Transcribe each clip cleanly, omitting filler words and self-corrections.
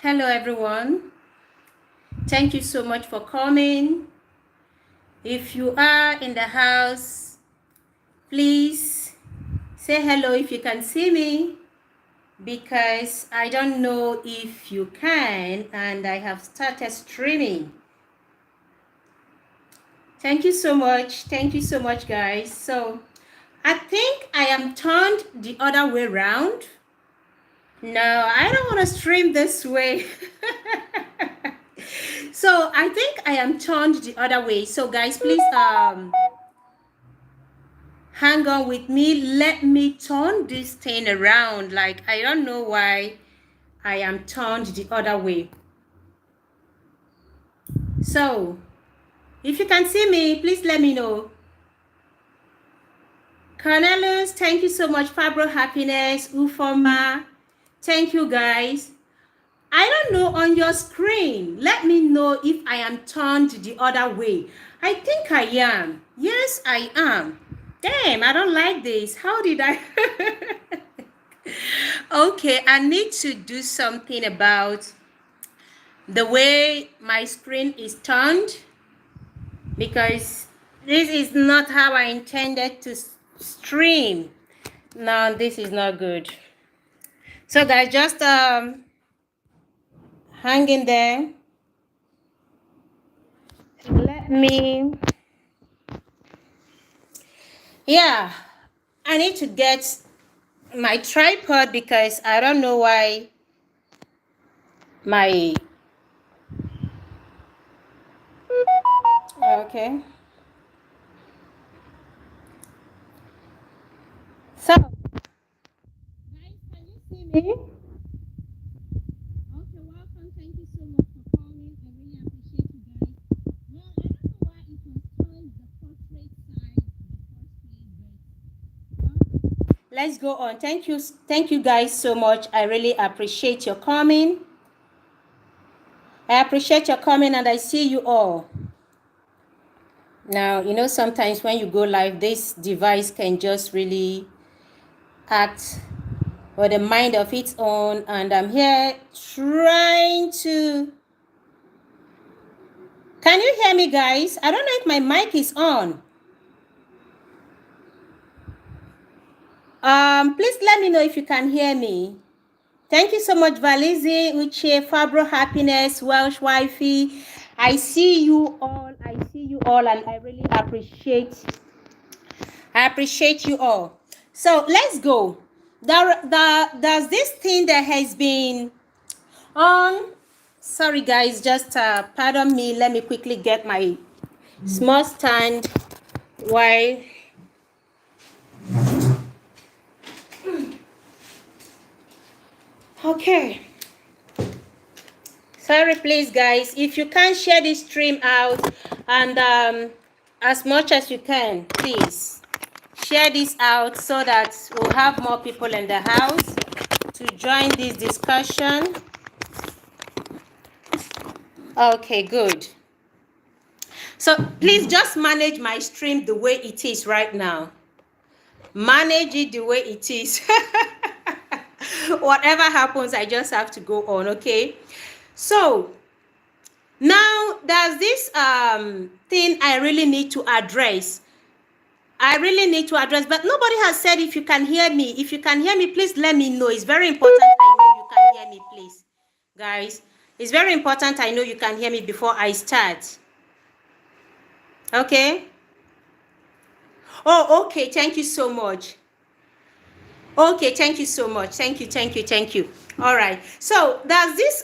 Hello everyone. Thank you so much for coming. If you are in the house, please say hello if you can see me, because I don't know if you can, and I have started streaming. Thank you so much. Thank you so much, guys. So I think I am turned the other way around. No, I don't want to stream this way. So I think I am turned the other way. So guys, please hang on with me. Let me turn this thing around. Like, I don't know why I am turned the other way. So if you can see me, please let me know. Cornelius, thank you so much. Fabro Happiness, Ufoma, thank you guys. I don't know on your screen. Let me know if I am turned the other way. I think I am. Yes, I am. Damn, I don't like this. How did I? Okay, I need to do something about the way my screen is turned, because this is not how I intended to stream. No, this is not good. So guys, just hang in there. Let me, yeah, I need to get my tripod because I don't know why my, okay. So, guys, can you see me? Okay, welcome. Thank you so much for coming. I really appreciate you guys. Well, I don't know why it was turned the portrait side the first place, but let's go on. Thank you guys so much. I really appreciate your coming. I appreciate your coming, and I see you all. Now, you know, sometimes when you go live, this device can just really act with a mind of its own, and I'm here trying to. Can you hear me, guys? I don't know if my mic is on. Please let me know if you can hear me. Thank you so much, Valizi, Uche, Fabro Happiness, Welsh Wifey. I see you all. I see you all, and I really appreciate you all. So let's go. There's this thing that has been on. Sorry, guys, just pardon me. Let me quickly get my small stand while. Okay. Sorry, please, guys. If you can share this stream out, and as much as you can, please share this out so that we'll have more people in the house to join this discussion. Okay, good. So please just manage my stream the way it is right now. Manage it the way it is. Whatever happens, I just have to go on, okay? So now there's this thing I really need to address. But nobody has said if you can hear me. If you can hear me, please let me know. It's very important I know you can hear me, please. Guys, it's very important I know you can hear me before I start. Okay? Oh, okay. Thank you so much. Okay, thank you so much. Thank you. All right. So there's this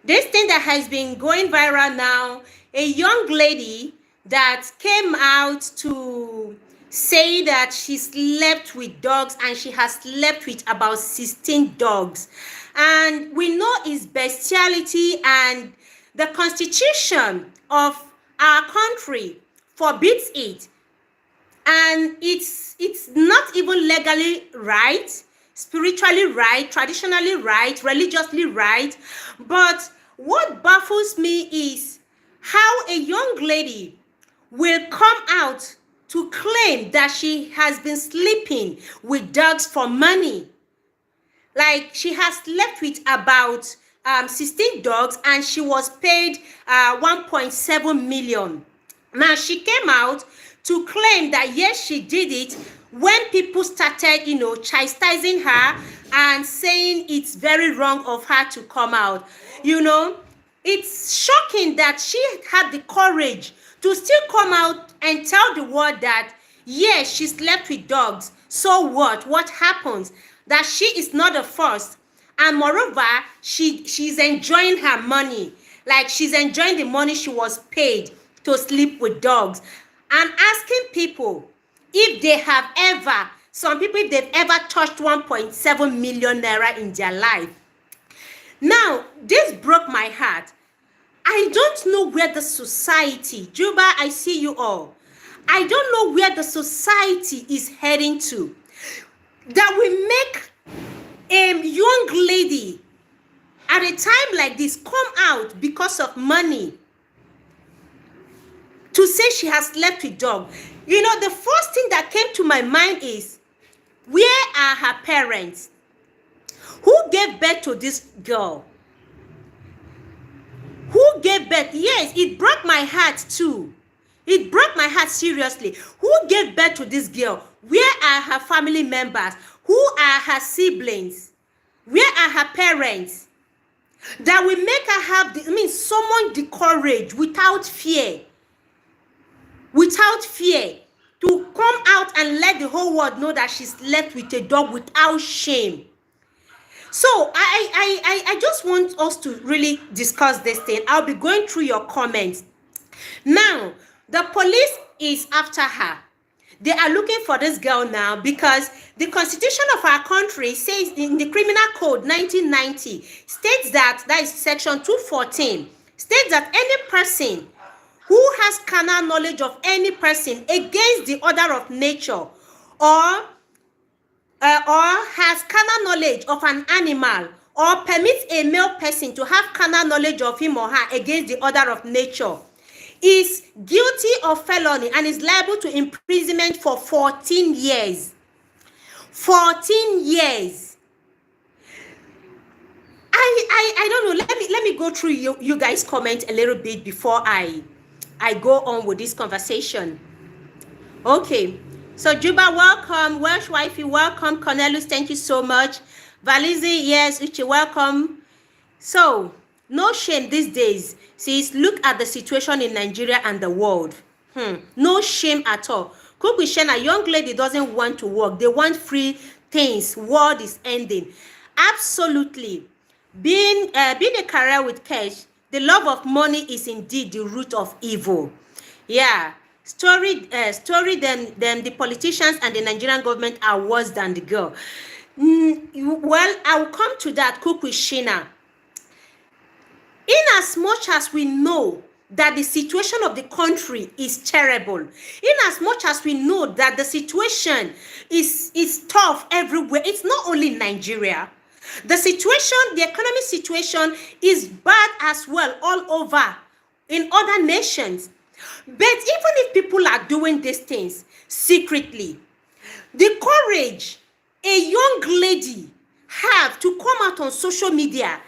this thing that has been going viral now. A young lady that came out to say that she slept with dogs, and she has slept with about 16 dogs. And we know it's bestiality, and the constitution of our country forbids it. And it's not even legally right, spiritually right, traditionally right, religiously right. But what baffles me is how a young lady will come out to claim that she has been sleeping with dogs for money. Like, she has slept with about 16 dogs, and she was paid 1.7 million. Now, she came out to claim that yes, she did it, when people started, chastising her and saying it's very wrong of her to come out. It's shocking that she had the courage to still come out and tell the world that yes, she slept with dogs. So what happens? That she is not the first, and moreover, she's enjoying her money. Like, she's enjoying the money she was paid to sleep with dogs. And asking people if they have ever, some people, if they've ever touched 1.7 million naira in their life. Now, this broke my heart. I don't know where the society, Juba, I see you all. I don't know where the society is heading to, that we make a young lady at a time like this come out because of money to say she has slept with dog. The first thing that came to my mind is, where are her parents? Who gave birth to this girl? Who gave birth? Yes, it broke my heart too. It broke my heart seriously. Who gave birth to this girl? Where are her family members? Who are her siblings? Where are her parents? That will make her have summon the courage without fear. Without fear. To come out and let the whole world know that she's left with a dog without shame. So I just want us to really discuss this thing. I'll be going through your comments. Now, the police is after her. They are looking for this girl now because the constitution of our country says in the criminal code 1990 states that is section 214, states that any person who has carnal knowledge of any person against the order of nature, or has carnal knowledge of an animal, or permits a male person to have carnal knowledge of him or her against the order of nature, is guilty of felony and is liable to imprisonment for 14 years. 14 years. I don't know. Let me go through you guys' comment a little bit before I go on with this conversation. Okay. So Juba, welcome. Welsh Wifey, welcome. Cornelius, thank you so much. Valizi, yes. Uche, welcome. So, no shame these days. Says, look at the situation in Nigeria and the world. No shame at all. Kukwishena, a young lady doesn't want to work. They want free things. World is ending. Absolutely. Being a career with cash, the love of money is indeed the root of evil. Yeah. Story then the politicians and the Nigerian government are worse than the girl. Well, I'll come to that, Kukwishena. In as much as we know that the situation of the country is terrible, in as much as we know that the situation is tough everywhere, it's not only in Nigeria. The situation, the economic situation is bad as well all over in other nations. But even if people are doing these things secretly, the courage a young lady have to come out on social media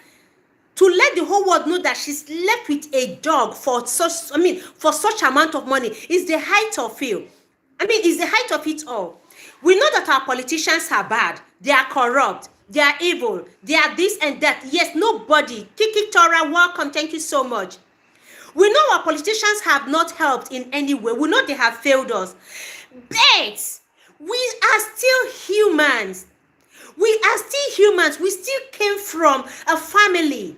to let the whole world know that she's left with a dog for such amount of money is the height of it. Is the height of it all. We know that our politicians are bad, they are corrupt, they are evil, they are this and that. Yes, nobody. Kiki Tora, welcome, thank you so much. We know our politicians have not helped in any way. We know they have failed us. But we are still humans. We are still humans. We still came from a family.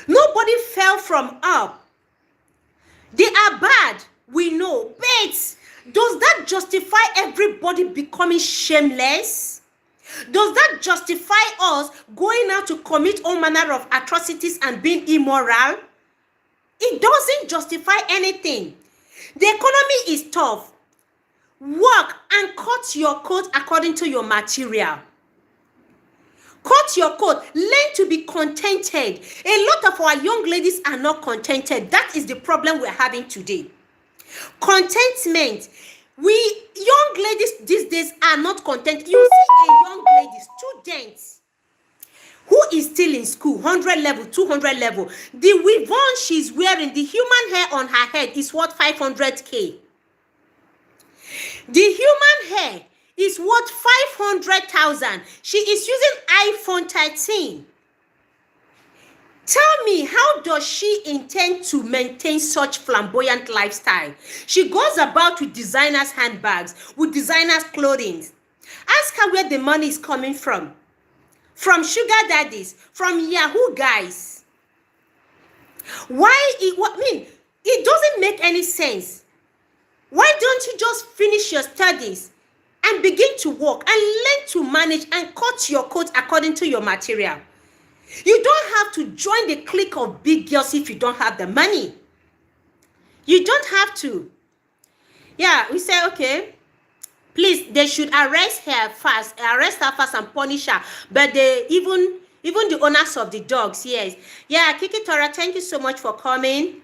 Nobody fell from up. They are bad, we know. But does that justify everybody becoming shameless? Does that justify us going out to commit all manner of atrocities and being immoral? It doesn't justify anything. The economy is tough. Work and cut your coat according to your material. Cut your coat. Learn to be contented. A lot of our young ladies are not contented. That is the problem we're having today. Contentment. We young ladies these days are not content. You see a young lady, students, who is still in school, 100 level, 200 level. The weavon she's wearing, the human hair on her head is worth 500K. The human hair is worth 500,000. She is using iPhone 13. Tell me, how does she intend to maintain such flamboyant lifestyle? She goes about with designers' handbags, with designers' clothing. Ask her where the money is coming from. From sugar daddies, from Yahoo guys. It doesn't make any sense. Why don't you just finish your studies and begin to work and learn to manage and cut your coat according to your material? You don't have to join the clique of big girls if you don't have the money. You don't have to. Yeah, we say, okay, please, they should arrest her fast and punish her. But even the owners of the dogs, yes. Yeah, Kiki Tora, thank you so much for coming.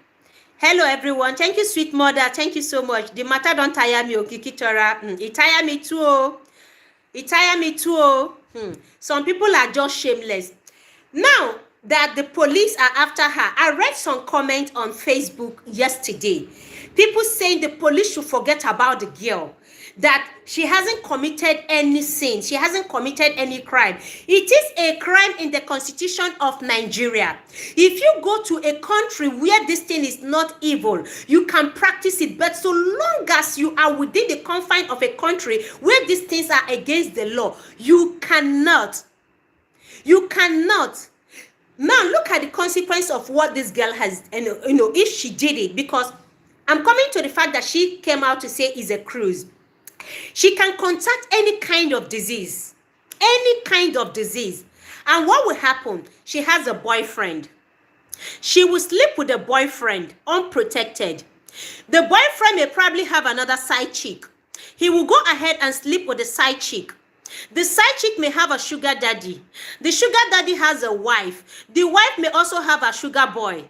Hello, everyone. Thank you, sweet mother. Thank you so much. The matter don't tire me, Kiki Tora. It tire me too. It tire me too. Some people are just shameless. Now that the police are after her, I read some comments on Facebook yesterday. People saying the police should forget about the girl, that she hasn't committed any sin, she hasn't committed any crime. It is a crime in the constitution of Nigeria. If you go to a country where this thing is not evil, you can practice it. But so long as you are within the confines of a country where these things are against the law, you cannot. You cannot. Now look at the consequence of what this girl has, if she did it, because I'm coming to the fact that she came out to say it's a cruise. She can contact any kind of disease. Any kind of disease. And what will happen? She has a boyfriend. She will sleep with a boyfriend unprotected. The boyfriend may probably have another side chick. He will go ahead and sleep with the side chick. The side chick may have a sugar daddy. The sugar daddy has a wife. The wife may also have a sugar boy.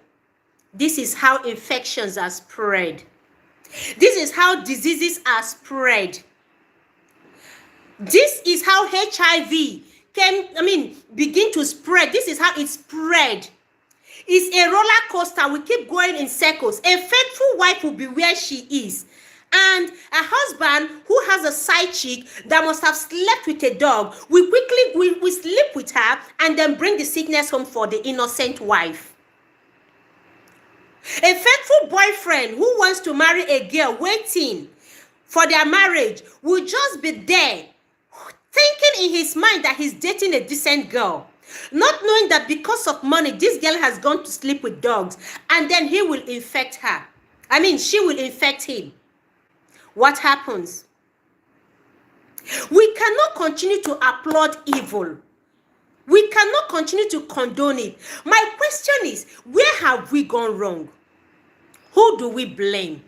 This is how infections are spread. This is how diseases are spread. This is how HIV begin to spread. This is how it spread. It's a roller coaster. We keep going in circles. A faithful wife will be where she is. And a husband who has a side chick that must have slept with a dog, we sleep with her and then bring the sickness home for the innocent wife. A faithful boyfriend who wants to marry a girl waiting for their marriage will just be there, thinking in his mind that he's dating a decent girl, not knowing that because of money, this girl has gone to sleep with dogs, and then he will infect her. She will infect him. What happens? We cannot continue to applaud evil. We cannot continue to condone it. My question is, where have we gone wrong? Who do we blame?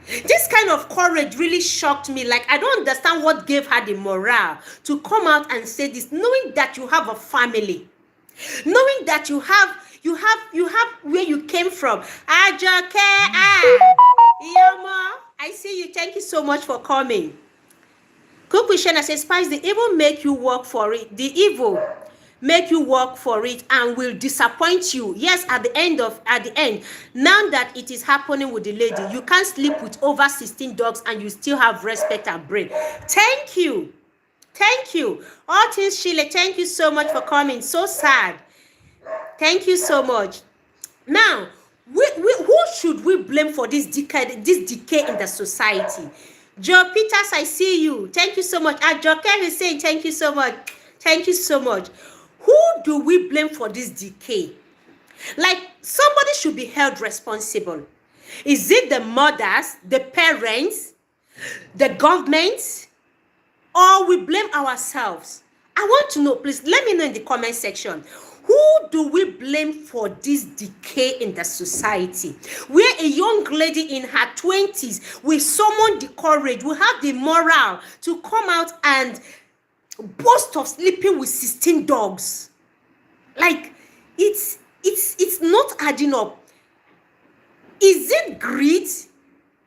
This kind of courage really shocked me. Like, I don't understand what gave her the morale to come out and say this, knowing that you have a family, knowing that you have where you came from. Ajoke, Iyoma, I see you. Thank you so much for coming. Kukwishena says, Spice, the evil make you work for it. The evil make you work for it and will disappoint you. Yes, at the end, now that it is happening with the lady, you can't sleep with over 16 dogs and you still have respect and brain. Thank you. Thank you. All things Sheila, thank you so much for coming. So sad. Thank you so much. Now, who should we blame for this decay in the society? Joe Peters, I see you. Thank you so much. Joe is saying thank you so much. Thank you so much. Who do we blame for this decay? Like, somebody should be held responsible. Is it the mothers, the parents, the government, or we blame ourselves? I want to know, please let me know in the comment section. Who do we blame for this decay in the society? Where a young lady in her 20s will summon the courage, will have the morale to come out and boast of sleeping with 16 dogs. Like, it's not adding up. Is it greed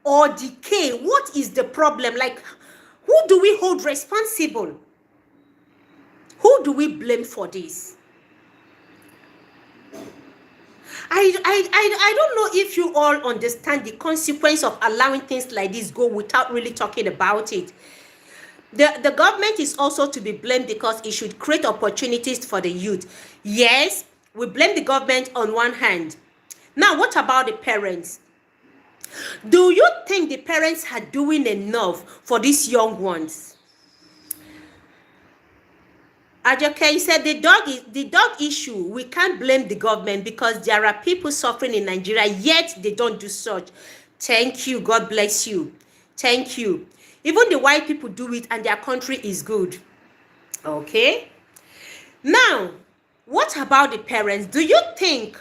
or decay? What is the problem? Like, who do we hold responsible? Who do we blame for this? I don't know if you all understand the consequence of allowing things like this go without really talking about it. The government is also to be blamed because it should create opportunities for the youth. Yes, we blame the government on one hand. Now, what about the parents? Do you think the parents are doing enough for these young ones? Ajoke said the dog issue, we can't blame the government because there are people suffering in Nigeria, yet they don't do such. Thank you. God bless you. Thank you. Even the white people do it and their country is good. Okay. Now, what about the parents? Do you think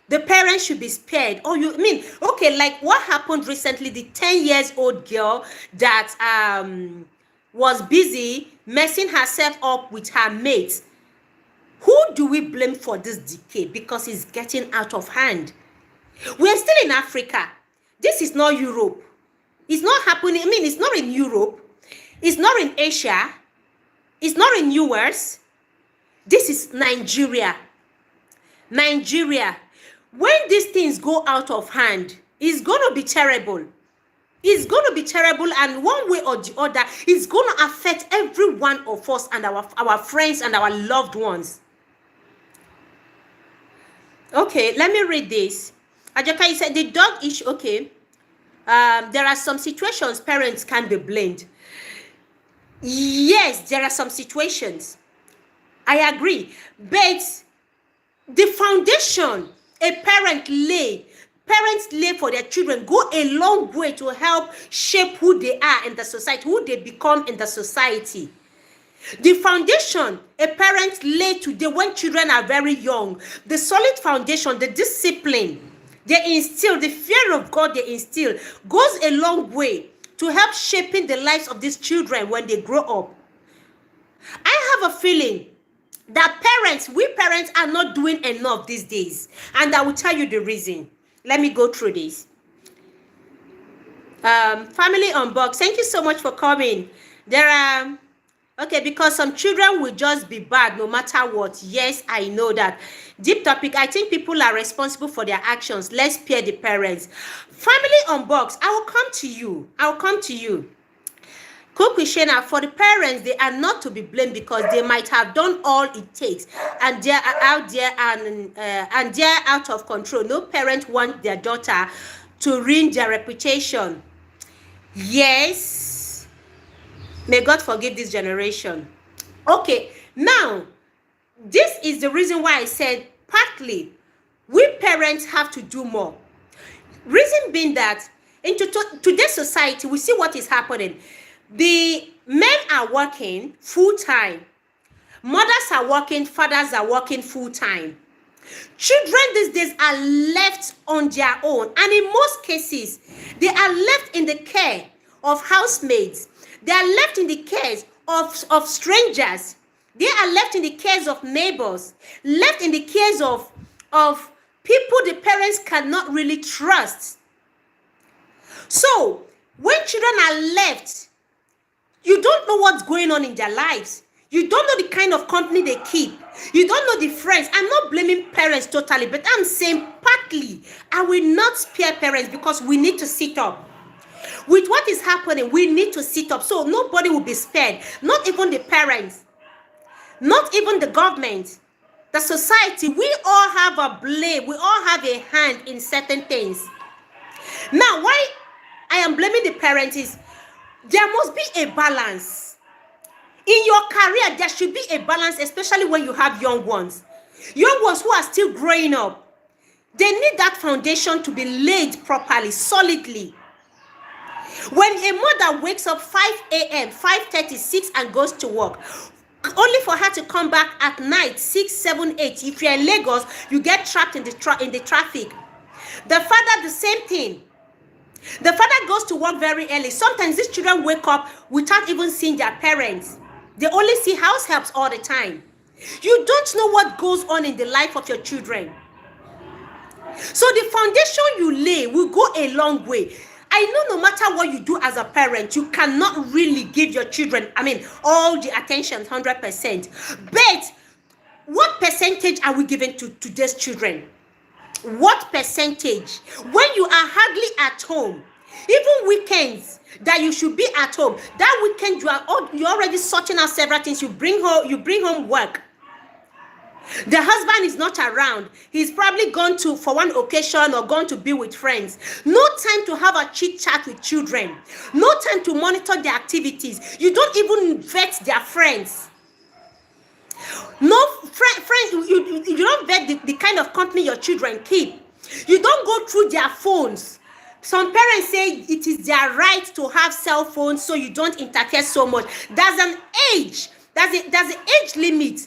the parents should be spared? Or you mean, okay, like what happened recently, the 10-year-old girl that was busy messing herself up with her mates. Who do we blame for this decay? Because it's getting out of hand. We're still in Africa. This is not Europe. It's not happening. I mean, it's not in Europe. It's not in Asia. It's not in US. This is Nigeria. Nigeria. When these things go out of hand, it's going to be terrible. It's going to be terrible, and one way or the other, it's going to affect every one of us and our friends and our loved ones. Okay, let me read this. Ajoka, you said the dog issue. Okay. There are some situations parents can be blamed. Yes, there are some situations. I agree. But the foundation parents lay for their children go a long way to help shape who they are in the society, who they become in the society. The foundation a parent lay today when children are very young, the solid foundation, the discipline they instill, the fear of God they instill, goes a long way to help shaping the lives of these children when they grow up. I have a feeling that we parents are not doing enough these days. And I will tell you the reason. Let me go through this. Family Unbox, thank you so much for coming. There are, okay, because some children will just be bad no matter what. Yes, I know that. Deep topic, I think people are responsible for their actions. Let's spare the parents. Family Unbox, I will come to you. I will come to you. Kokwishena, for the parents, they are not to be blamed because they might have done all it takes and they are out there and they are out of control. No parent wants their daughter to ruin their reputation. Yes. May God forgive this generation. Okay, now, this is the reason why I said partly we parents have to do more. Reason being that in today's society, we see what is happening. The men are working full-time. Mothers are working, fathers are working full-time. Children these days are left on their own. And in most cases, they are left in the care of housemaids. They are left in the care of strangers. They are left in the cares of neighbors. Left in the cares of people the parents cannot really trust. So, when children are left, you don't know what's going on in their lives. You don't know the kind of company they keep. You don't know the friends. I'm not blaming parents totally, but I'm saying partly. I will not spare parents because we need to sit up. With what is happening, we need to sit up. So nobody will be spared. Not even the parents. Not even the government. The society. We all have a blame. We all have a hand in certain things. Now, why I am blaming the parents is there must be a balance. In your career, there should be a balance, especially when you have young ones. Young ones who are still growing up. They need that foundation to be laid properly, solidly. When a mother wakes up 5 a.m., 5:30, 6 and goes to work, only for her to come back at night, 6, 7, 8. If you're in Lagos, you get trapped in the traffic. The father, the same thing. The father goes to work very early. Sometimes these children wake up without even seeing their parents. They only see house helps all the time. You don't know what goes on in the life of your children. So the foundation you lay will go a long way. I know no matter what you do as a parent, you cannot really give your children, all the attention 100%. But what percentage are we giving to today's children? What percentage? When you are hardly at home, even weekends that you should be at home, that weekend you're already sorting out several things. You bring home work. The husband is not around. He's probably gone for one occasion or gone to be with friends. No time to have a chit chat with children. No time to monitor their activities. You don't even vet their friends. No friends. You don't vet the kind of company your children keep. You don't go through their phones. Some parents say it is their right to have cell phones, so you don't interfere so much. There's an age. There's an age limit.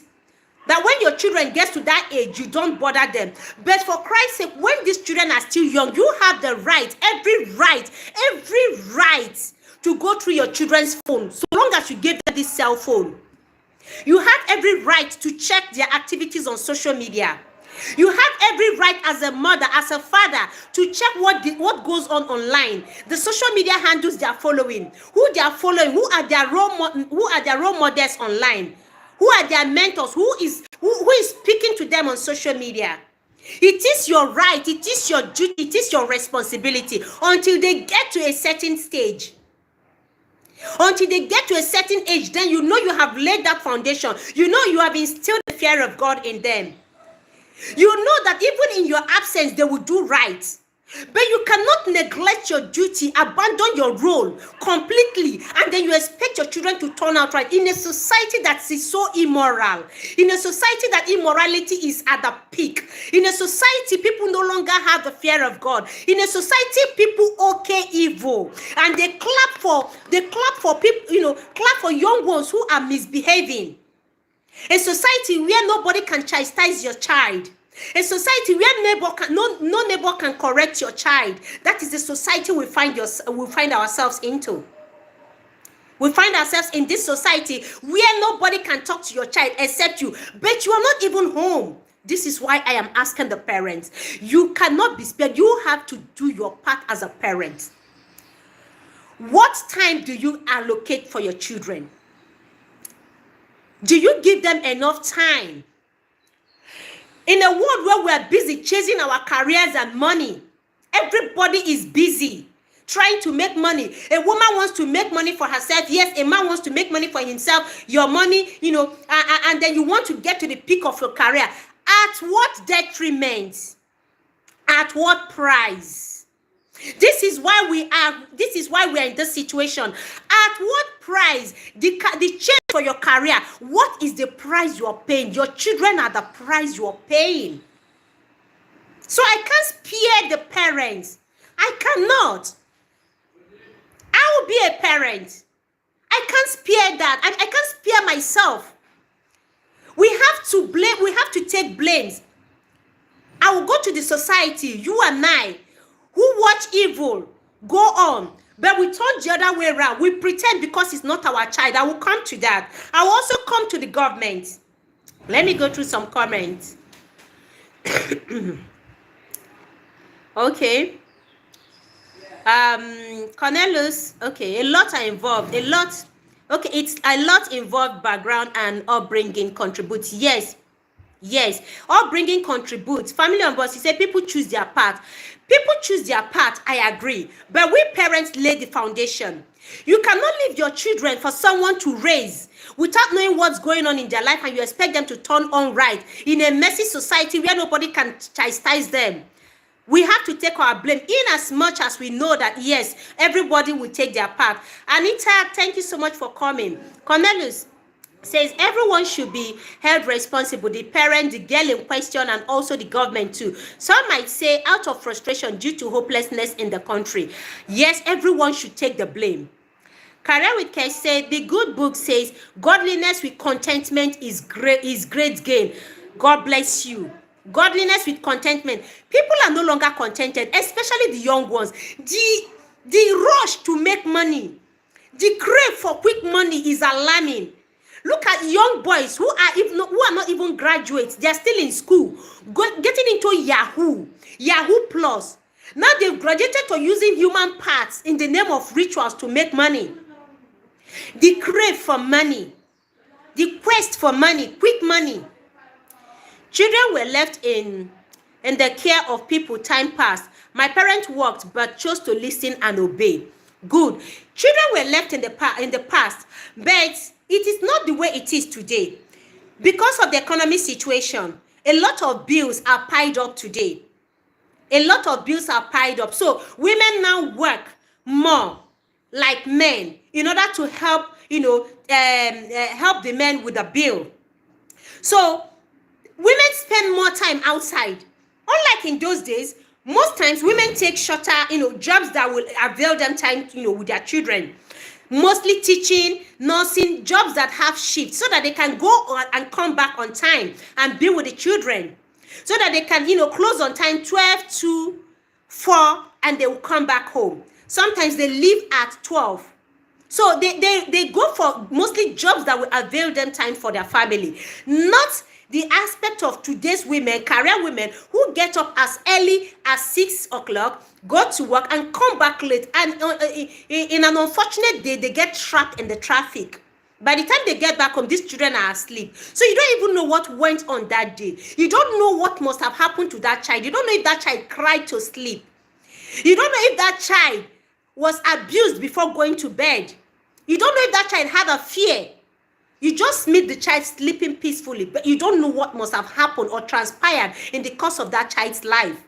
That when your children get to that age, you don't bother them. But for Christ's sake, when these children are still young, you have the right, every right to go through your children's phone, so long as you give them this cell phone. You have every right to check their activities on social media. You have every right as a mother, as a father, to check what goes on online. The social media handles they are following, who they are following, who are their role models online. Who are their mentors? Who is speaking to them on social media? It is your right, it is your duty, it is your responsibility until they get to a certain stage. Until they get to a certain age, then you know you have laid that foundation. You know you have instilled the fear of God in them. You know that even in your absence, they will do right. But you cannot neglect your duty, abandon your role completely, and then you expect your children to turn out right in a society that is so immoral, in a society that immorality is at the peak, in a society people no longer have the fear of God, in a society people okay evil, and they clap for people, clap for young ones who are misbehaving. A society where nobody can chastise your child. A society where no neighbor can correct your child. That is the society we find ourselves into. We find ourselves in this society where nobody can talk to your child except you. But you are not even home. This is why I am asking the parents. You cannot be spared. You have to do your part as a parent. What time do you allocate for your children? Do you give them enough time? In a world where we are busy chasing our careers and money, everybody is busy trying to make money. A woman wants to make money for herself. Yes, a man wants to make money for himself. Your money, and then you want to get to the peak of your career. At what detriment? At what price? This is why we are in this situation. At what price? The change for your career, what is the price you are paying? Your children are the price you are paying. So I can't spare the parents. I cannot. I will be a parent. I can't spare that. I can't spare myself. We have to blame. We have to take blames. I will go to the society, you and I, who watch evil go on, but we turn the other way around. We pretend because it's not our child. I will come to that. I will also come to the government. Let me go through some comments. Okay. Cornelius, okay, a lot are involved. Okay, it's a lot involved. Background and upbringing contributes. Yes, upbringing contributes. Family on board, he said people choose their path. People choose their path, I agree. But we parents lay the foundation. You cannot leave your children for someone to raise without knowing what's going on in their life, and you expect them to turn on right in a messy society where nobody can chastise them. We have to take our blame in as much as we know that, yes, everybody will take their part. Anita, thank you so much for coming. Cornelius says everyone should be held responsible, the parent, the girl in question, and also the government too. Some might say out of frustration due to hopelessness in the country. Yes, everyone should take the blame. Career with Cash said the good book says godliness with contentment is great gain. God bless you. Godliness with contentment. People are no longer contented, especially the young ones. The rush to make money, the crave for quick money is alarming. Look at young boys who are not even graduates. They are still in school, getting into Yahoo Plus. Now they've graduated to using human parts in the name of rituals to make money. The crave for money, the quest for money, quick money. Children were left in the care of people. Time passed. My parents worked but chose to listen and obey. Good. Children were left in the past, but it is not the way it is today. Because of the economic situation, a lot of bills are piled up today. A lot of bills are piled up. So women now work more like men in order to help, help the men with the bill. So women spend more time outside. Unlike in those days, most times women take shorter, jobs that will avail them time, with their children. Mostly teaching, nursing, jobs that have shifts so that they can go on and come back on time and be with the children. So that they can, close on time 12 to 4 and they will come back home. Sometimes they leave at 12. So they go for mostly jobs that will avail them time for their family. Not the aspect of today's women, career women, who get up as early as 6 o'clock, go to work and come back late. And in an unfortunate day, they get trapped in the traffic. By the time they get back home, these children are asleep. So you don't even know what went on that day. You don't know what must have happened to that child. You don't know if that child cried to sleep. You don't know if that child was abused before going to bed. You don't know if that child had a fear. You just meet the child sleeping peacefully, but you don't know what must have happened or transpired in the course of that child's life.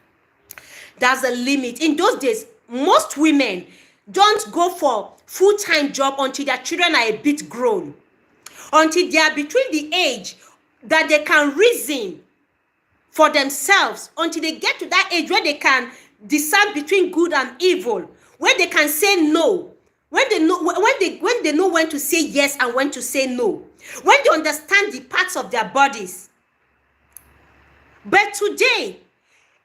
There's a limit. In those days, most women don't go for full-time job until their children are a bit grown, until they are between the age that they can reason for themselves, until they get to that age where they can discern between good and evil, where they can say no, when they know when to say yes and when to say no, when they understand the parts of their bodies. But today,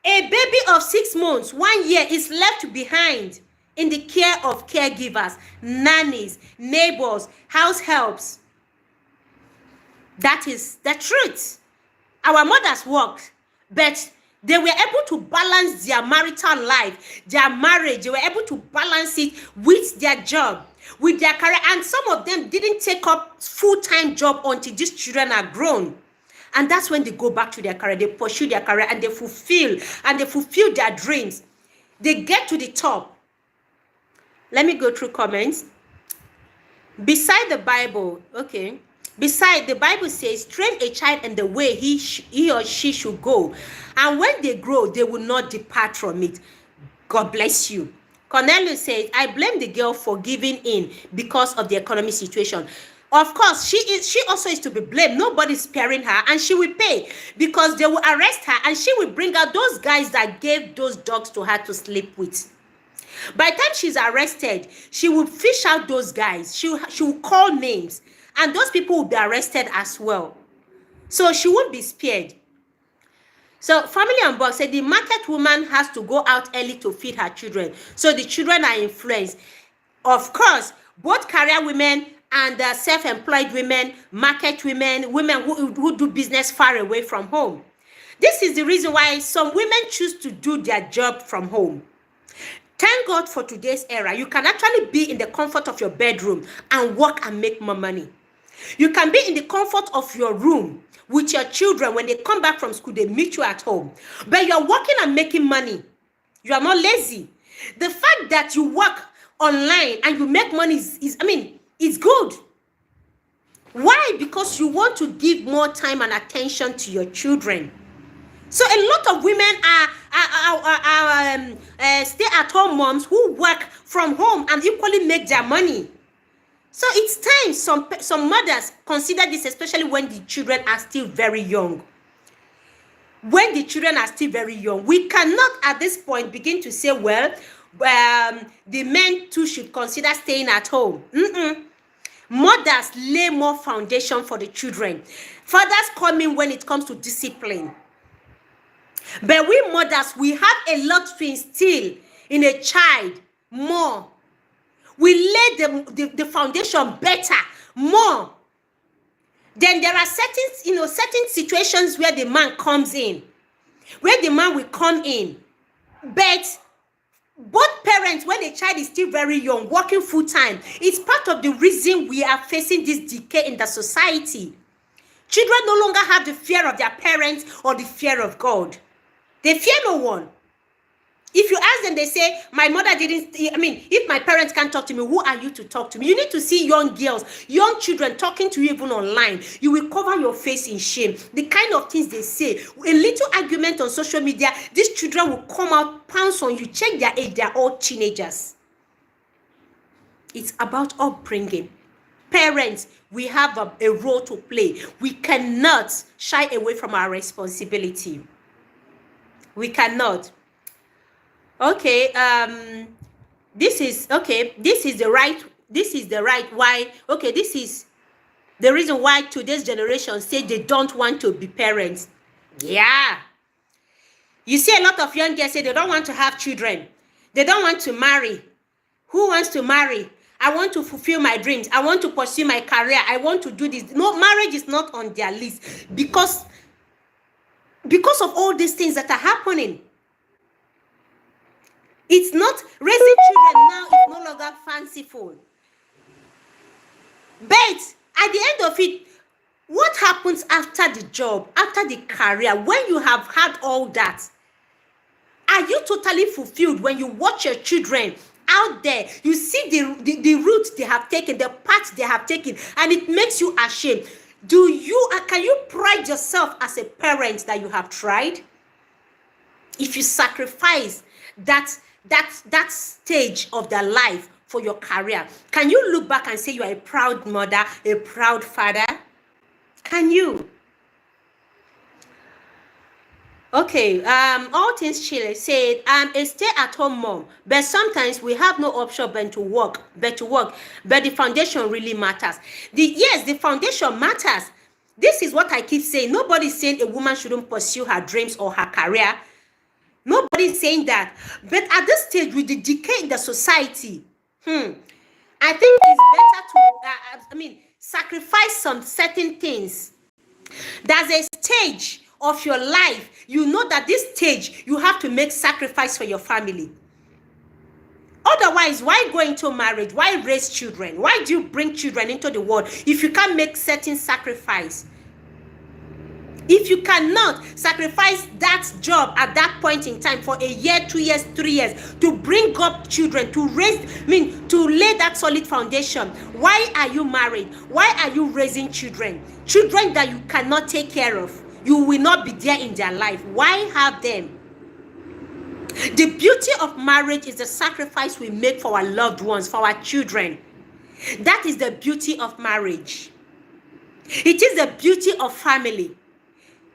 a baby of 6 months, 1 year is left behind in the care of caregivers, nannies, neighbors, house helps. That is the truth. Our mothers worked, but they were able to balance their marital life, their marriage. They were able to balance it with their job, with their career. And some of them didn't take up full-time job until these children are grown. And that's when they go back to their career. They pursue their career and they fulfill their dreams. They get to the top. Let me go through comments. Beside the Bible, okay. Beside, the Bible says, train a child in the way he or she should go. And when they grow, they will not depart from it. God bless you. Cornelius says, I blame the girl for giving in because of the economic situation. Of course, she also is to be blamed. Nobody's sparing her, and she will pay because they will arrest her and she will bring out those guys that gave those dogs to her to sleep with. By the time she's arrested, she will fish out those guys. She will call names, and those people will be arrested as well. So she won't be spared. So Family on Board said the market woman has to go out early to feed her children. So the children are influenced. Of course, both career women and self-employed women, market women, women who do business far away from home. This is the reason why some women choose to do their job from home. Thank God for today's era. You can actually be in the comfort of your bedroom and work and make more money. You can be in the comfort of your room with your children. When they come back from school, they meet you at home. But you're working and making money. You are not lazy. The fact that you work online and you make money is good. Why? Because you want to give more time and attention to your children. So a lot of women are stay-at-home moms who work from home and equally make their money. So it's time some mothers consider this, especially when the children are still very young. When the children are still very young, we cannot at this point begin to say, well, the men too should consider staying at home. Mothers lay more foundation for the children. Fathers come in when it comes to discipline. But we mothers, we have a lot to instill in a child more. We lay the foundation better, more. Then there are certain situations where the man comes in, where the man will come in. But both parents, when a child is still very young, working full time, it's part of the reason we are facing this decay in the society. Children no longer have the fear of their parents or the fear of God. They fear no one. If you ask them, they say, my mother didn't, if my parents can't talk to me, who are you to talk to me? You need to see young girls, young children talking to you even online. You will cover your face in shame. The kind of things they say, a little argument on social media, these children will come out, pounce on you, check their age, they're all teenagers. It's about upbringing. Parents, we have a role to play. We cannot shy away from our responsibility. We cannot. Okay, this is the right why. Okay, this is the reason why today's generation say they don't want to be parents. Yeah, you see a lot of young girls say they don't want to have children, they don't want to marry. Who wants to marry? I want to fulfill my dreams, I want to pursue my career, I want to do this. No, marriage is not on their list because of all these things that are happening. It's not, raising children now is no longer fanciful. But at the end of it, what happens after the job, after the career, when you have had all that? Are you totally fulfilled when you watch your children out there? You see the route they have taken, the path they have taken, and it makes you ashamed. Can you pride yourself as a parent that you have tried? If you sacrifice that stage of their life for your career, can you look back and say you are a proud mother, a proud father? Can you? Okay, all things Chile said, I'm a stay-at-home mom, but sometimes we have no option but to work. But the foundation really matters. The foundation matters. This is what I keep saying. Nobody's saying a woman shouldn't pursue her dreams or her career. Nobody's saying that. But at this stage, with the decay in the society, I think it's better to, sacrifice some certain things. There's a stage of your life, you know that this stage, you have to make sacrifice for your family. Otherwise, why go into marriage? Why raise children? Why do you bring children into the world if you can't make certain sacrifice? If you cannot sacrifice that job at that point in time for a year, 2 years, 3 years to bring up children, to lay that solid foundation, why are you married? Why are you raising children? Children that you cannot take care of. You will not be there in their life. Why have them? The beauty of marriage is the sacrifice we make for our loved ones, for our children. That is the beauty of marriage. It is the beauty of family.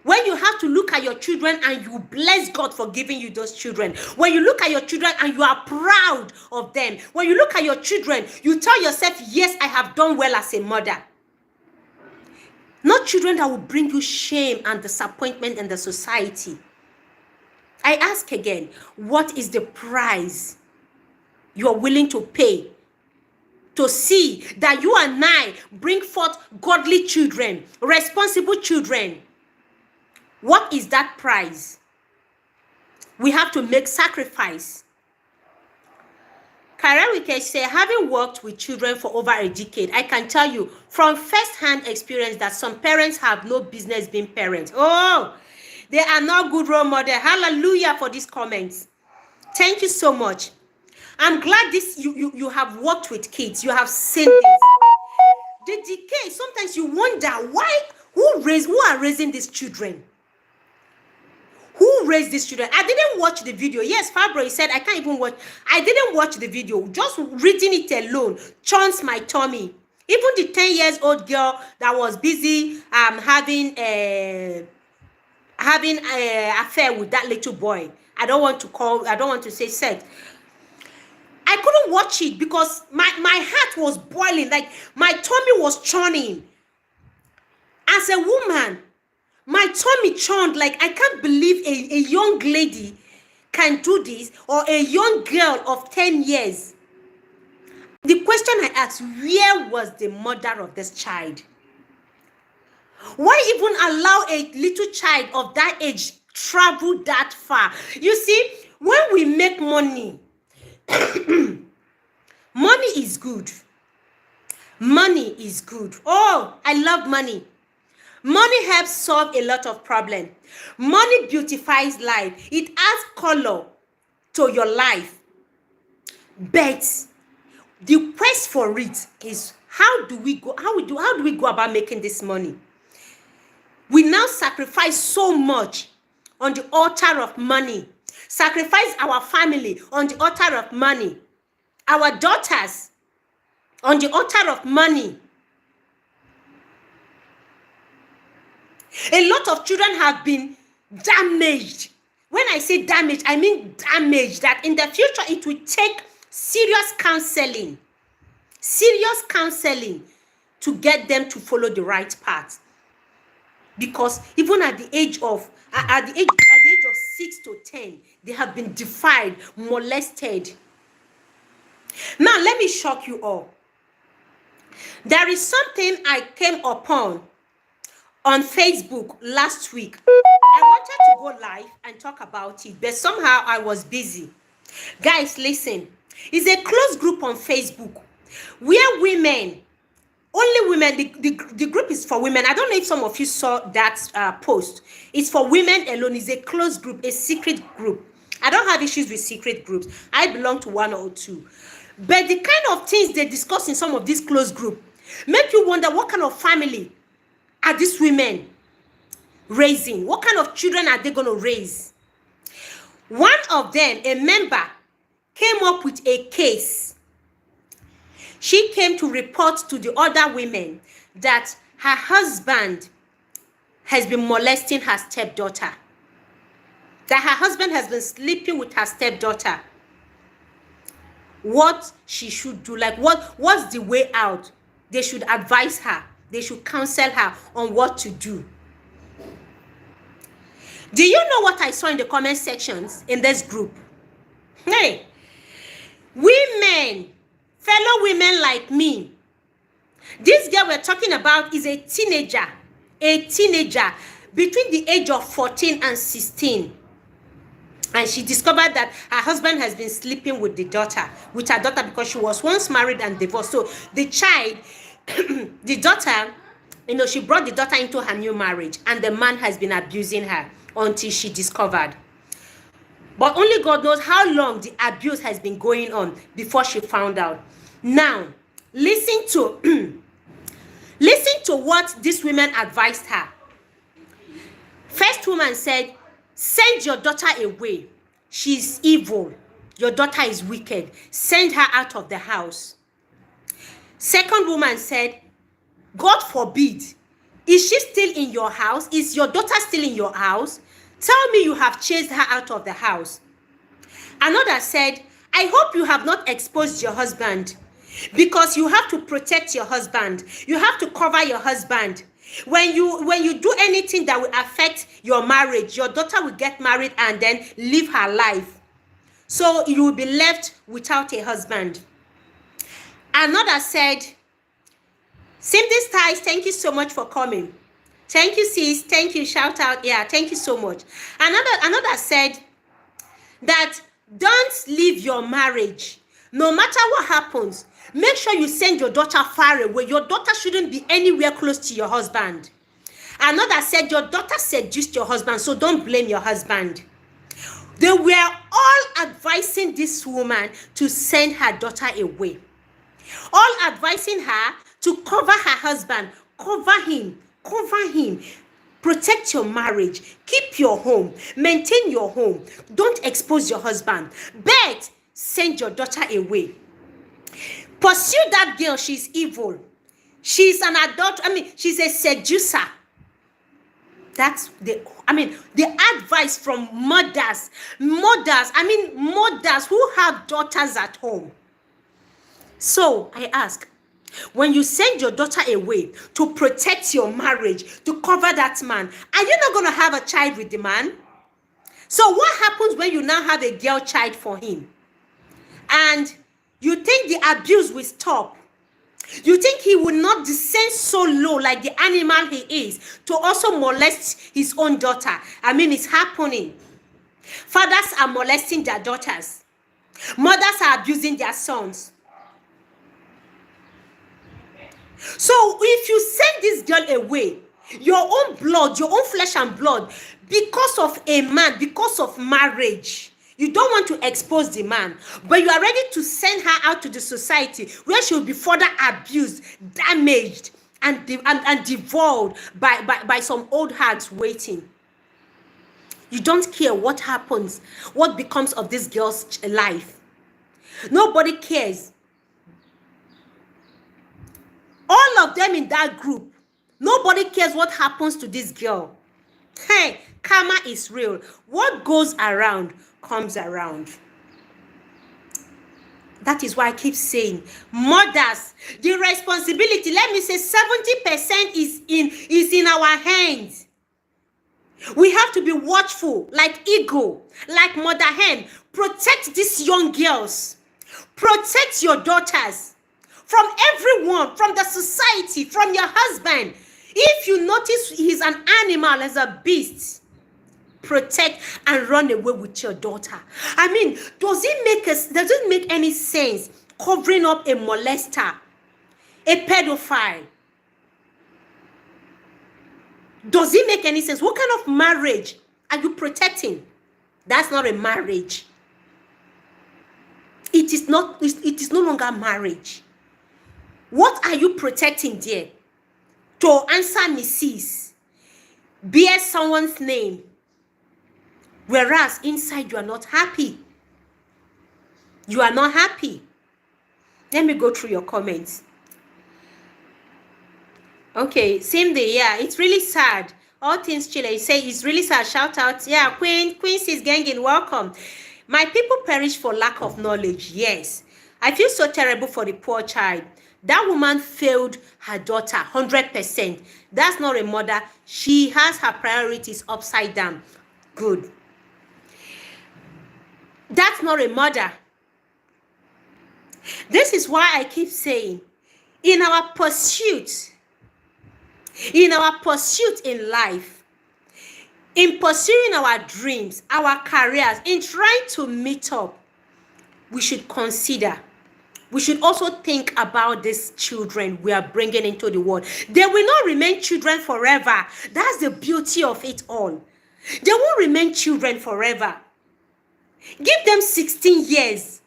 When you have to look at your children and you bless God for giving you those children. When you look at your children and you are proud of them. When you look at your children, you tell yourself, yes, I have done well as a mother. Not children that will bring you shame and disappointment in the society. I ask again, what is the price you are willing to pay to see that you and I bring forth godly children, responsible children? What is that price? We have to make sacrifice. Karawike say, having worked with children for over a decade, I can tell you from first-hand experience that some parents have no business being parents. Oh, they are not good role model. Hallelujah for these comments. Thank you so much. I'm glad you have worked with kids. You have seen this. The decay, sometimes you wonder why, who are raising these children? Who raised these children? I didn't watch the video. Yes, Fabro, he said, I can't even watch. I didn't watch the video. Just reading it alone churns my tummy. Even the 10-year-old girl that was busy having a affair with that little boy. I don't want to say sex. I couldn't watch it because my heart was boiling. Like my tummy was churning. As a woman, my tummy churned. Like, I can't believe a young lady can do this, or a young girl of 10 years. The question I asked, where was the mother of this child? Why even allow a little child of that age travel that far? You see, when we make money, Money is good. Money is good. Oh, I love money. Money helps solve a lot of problems. Money beautifies life. It adds color to your life. But the quest for it is, how do we go about making this money? We now sacrifice so much on the altar of money. Sacrifice our family on the altar of money. Our daughters on the altar of money. A lot of children have been damaged. When I say damaged, I mean damaged, that in the future it will take serious counseling to get them to follow the right path. Because even at the age of 6 to 10, they have been defied, molested. Now let me shock you all. There is something I came upon on Facebook last week. I wanted to go live and talk about it, but somehow I was busy. Guys, listen. It's a closed group on Facebook where women, only women, the group is for women. I don't know if some of you saw that post. It's for women alone. It's a closed group, a secret group. I don't have issues with secret groups. I belong to one or two. But the kind of things they discuss in some of these closed groups make you wonder, what kind of family are these women raising? What kind of children are they going to raise? One of them, a member, came up with a case. She came to report to the other women that her husband has been molesting her stepdaughter. That her husband has been sleeping with her stepdaughter. What she should do, like what's the way out? They should advise her. They should counsel her on what to do. Do you know what I saw in the comment sections in this group? Hey, women, fellow women like me. This girl we're talking about is a teenager between the age of 14 and 16. And she discovered that her husband has been sleeping with her daughter, because she was once married and divorced. So the child, the daughter, she brought the daughter into her new marriage, and the man has been abusing her until she discovered. But only God knows how long the abuse has been going on before she found out. Now, listen to what these women advised her. First woman said, send your daughter away. She's evil. Your daughter is wicked. Send her out of the house. Second woman said, God forbid, is she still in your house? Is your daughter still in your house? Tell me you have chased her out of the house. Another said, I hope you have not exposed your husband, because you have to protect your husband. You have to cover your husband. When you do anything that will affect your marriage, your daughter will get married and then live her life. So you will be left without a husband. Another said, Simply Styles, thank you so much for coming. Thank you, sis. Thank you. Shout out. Yeah, thank you so much. Another said that don't leave your marriage. No matter what happens, make sure you send your daughter far away. Your daughter shouldn't be anywhere close to your husband. Another said your daughter seduced your husband, so don't blame your husband. They were all advising this woman to send her daughter away. All advising her to cover her husband, cover him. Protect your marriage. Keep your home. Maintain your home. Don't expose your husband. But send your daughter away. Pursue that girl. She's evil. She's an adult. She's a seducer. That's the advice from mothers who have daughters at home. So I ask, when you send your daughter away to protect your marriage, to cover that man, are you not going to have a child with the man? So what happens when you now have a girl child for him? And you think the abuse will stop? You think he will not descend so low like the animal he is to also molest his own daughter? It's happening. Fathers are molesting their daughters. Mothers are abusing their sons. So if you send this girl away, your own blood, your own flesh and blood, because of a man, because of marriage, you don't want to expose the man, but you are ready to send her out to the society where she will be further abused, damaged, and devoured by some old hags waiting. You don't care what happens, what becomes of this girl's life. Nobody cares. All of them in that group, nobody cares what happens to this girl. Hey, karma is real. What goes around comes around. That is why I keep saying, mothers, the responsibility, let me say 70% is in our hands. We have to be watchful, like eagle, like mother hen. Protect these young girls. Protect your daughters from everyone, from the society, from your husband. If you notice he's an animal, as a beast, protect and run away with your daughter. I mean, does it make any sense covering up a molester, a pedophile? Does it make any sense? What kind of marriage are you protecting? That's not a marriage. It is no longer marriage. What are you protecting there? To answer Mrs. bear someone's name, whereas inside you are not happy. You are not happy. Let me go through your comments. Okay, same day, yeah, it's really sad. All things Chile, you say it's really sad. Shout out, yeah, Queen is ganging, welcome. My people perish for lack of knowledge. Yes, I feel so terrible for the poor child. That woman failed her daughter 100%. That's not a mother. She has her priorities upside down. Good. That's not a mother. This is why I keep saying, in our pursuit in life, in pursuing our dreams, our careers, in trying to meet up, we should consider, we should also think about these children we are bringing into the world. They will not remain children forever. That's the beauty of it all. They won't remain children forever. Give them 16 years.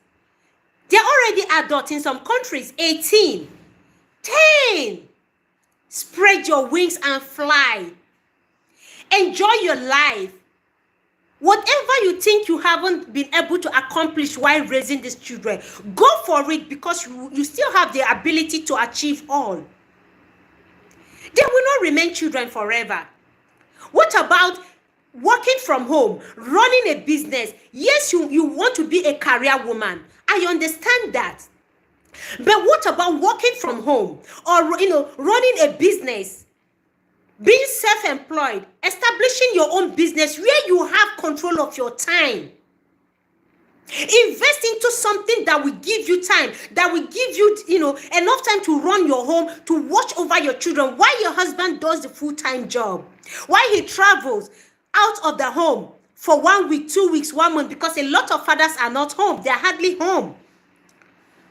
They're already adults in some countries, 18, 10. Spread your wings and fly. Enjoy your life. Whatever you think you haven't been able to accomplish while raising these children, go for it, because you still have the ability to achieve all. They will not remain children forever. What about working from home, running a business? Yes, you want to be a career woman. I understand that. But what about working from home, or running a business, being self-employed, establishing your own business where you have control of your time? Invest into something that will give you time, that will give you enough time to run your home, to watch over your children while your husband does the full-time job, while he travels out of the home for 1 week, 2 weeks, 1 month, because a lot of fathers are not home. They're hardly home.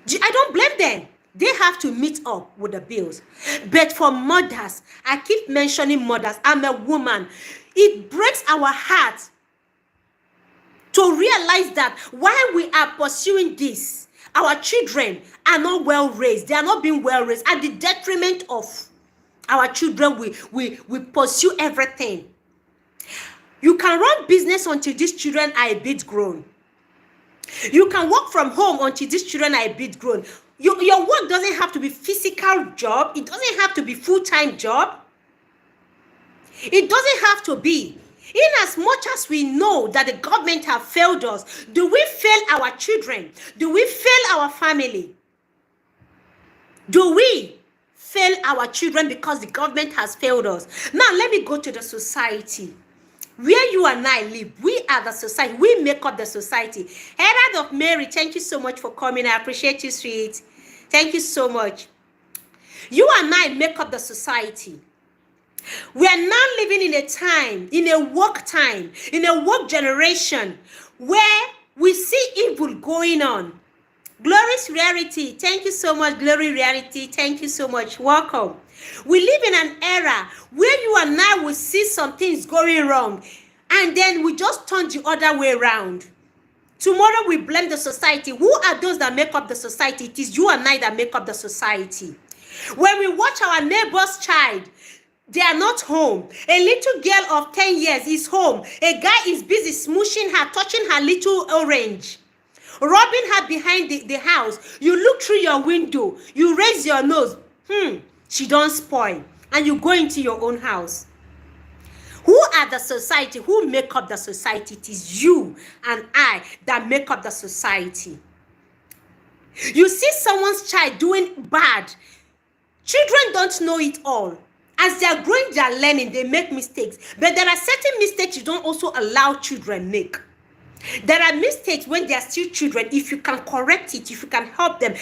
I don't blame them. They have to meet up with the bills. But for mothers, I keep mentioning mothers. I'm a woman. It breaks our heart to realize that while we are pursuing this, our children are not well raised. They are not being well raised. At the detriment of our children, we pursue everything. You can run business until these children are a bit grown. You can work from home until these children are a bit grown. Your work doesn't have to be physical job. It doesn't have to be full-time job. It doesn't have to be. In as much as we know that the government have failed us, do we fail our children? Do we fail our family? Do we fail our children because the government has failed us? Now, let me go to the society. Where you and I live, we are the society. We make up the society. Herald of Mary, thank you so much for coming. I appreciate you, sweet. Thank you so much. You and I make up the society. We are now living in a time, in a work time, in a work generation, where we see evil going on. Glory's Reality, thank you so much. Glory Reality, thank you so much. Welcome. We live in an era where you and I will see some things going wrong, and then we just turn the other way around. Tomorrow we blame the society. Who are those that make up the society? It is you and I that make up the society. When we watch our neighbor's child, they are not home. A little girl of 10 years is home. A guy is busy smooshing her, touching her little orange, rubbing her behind the house. You look through your window, you raise your nose. She don't spoil. And you go into your own house. Who are the society? Who make up the society? It is you and I that make up the society. You see someone's child doing bad. Children don't know it all. As they are growing, they are learning, they make mistakes. But there are certain mistakes you don't also allow children make. There are mistakes when they are still children. If you can correct it, if you can help them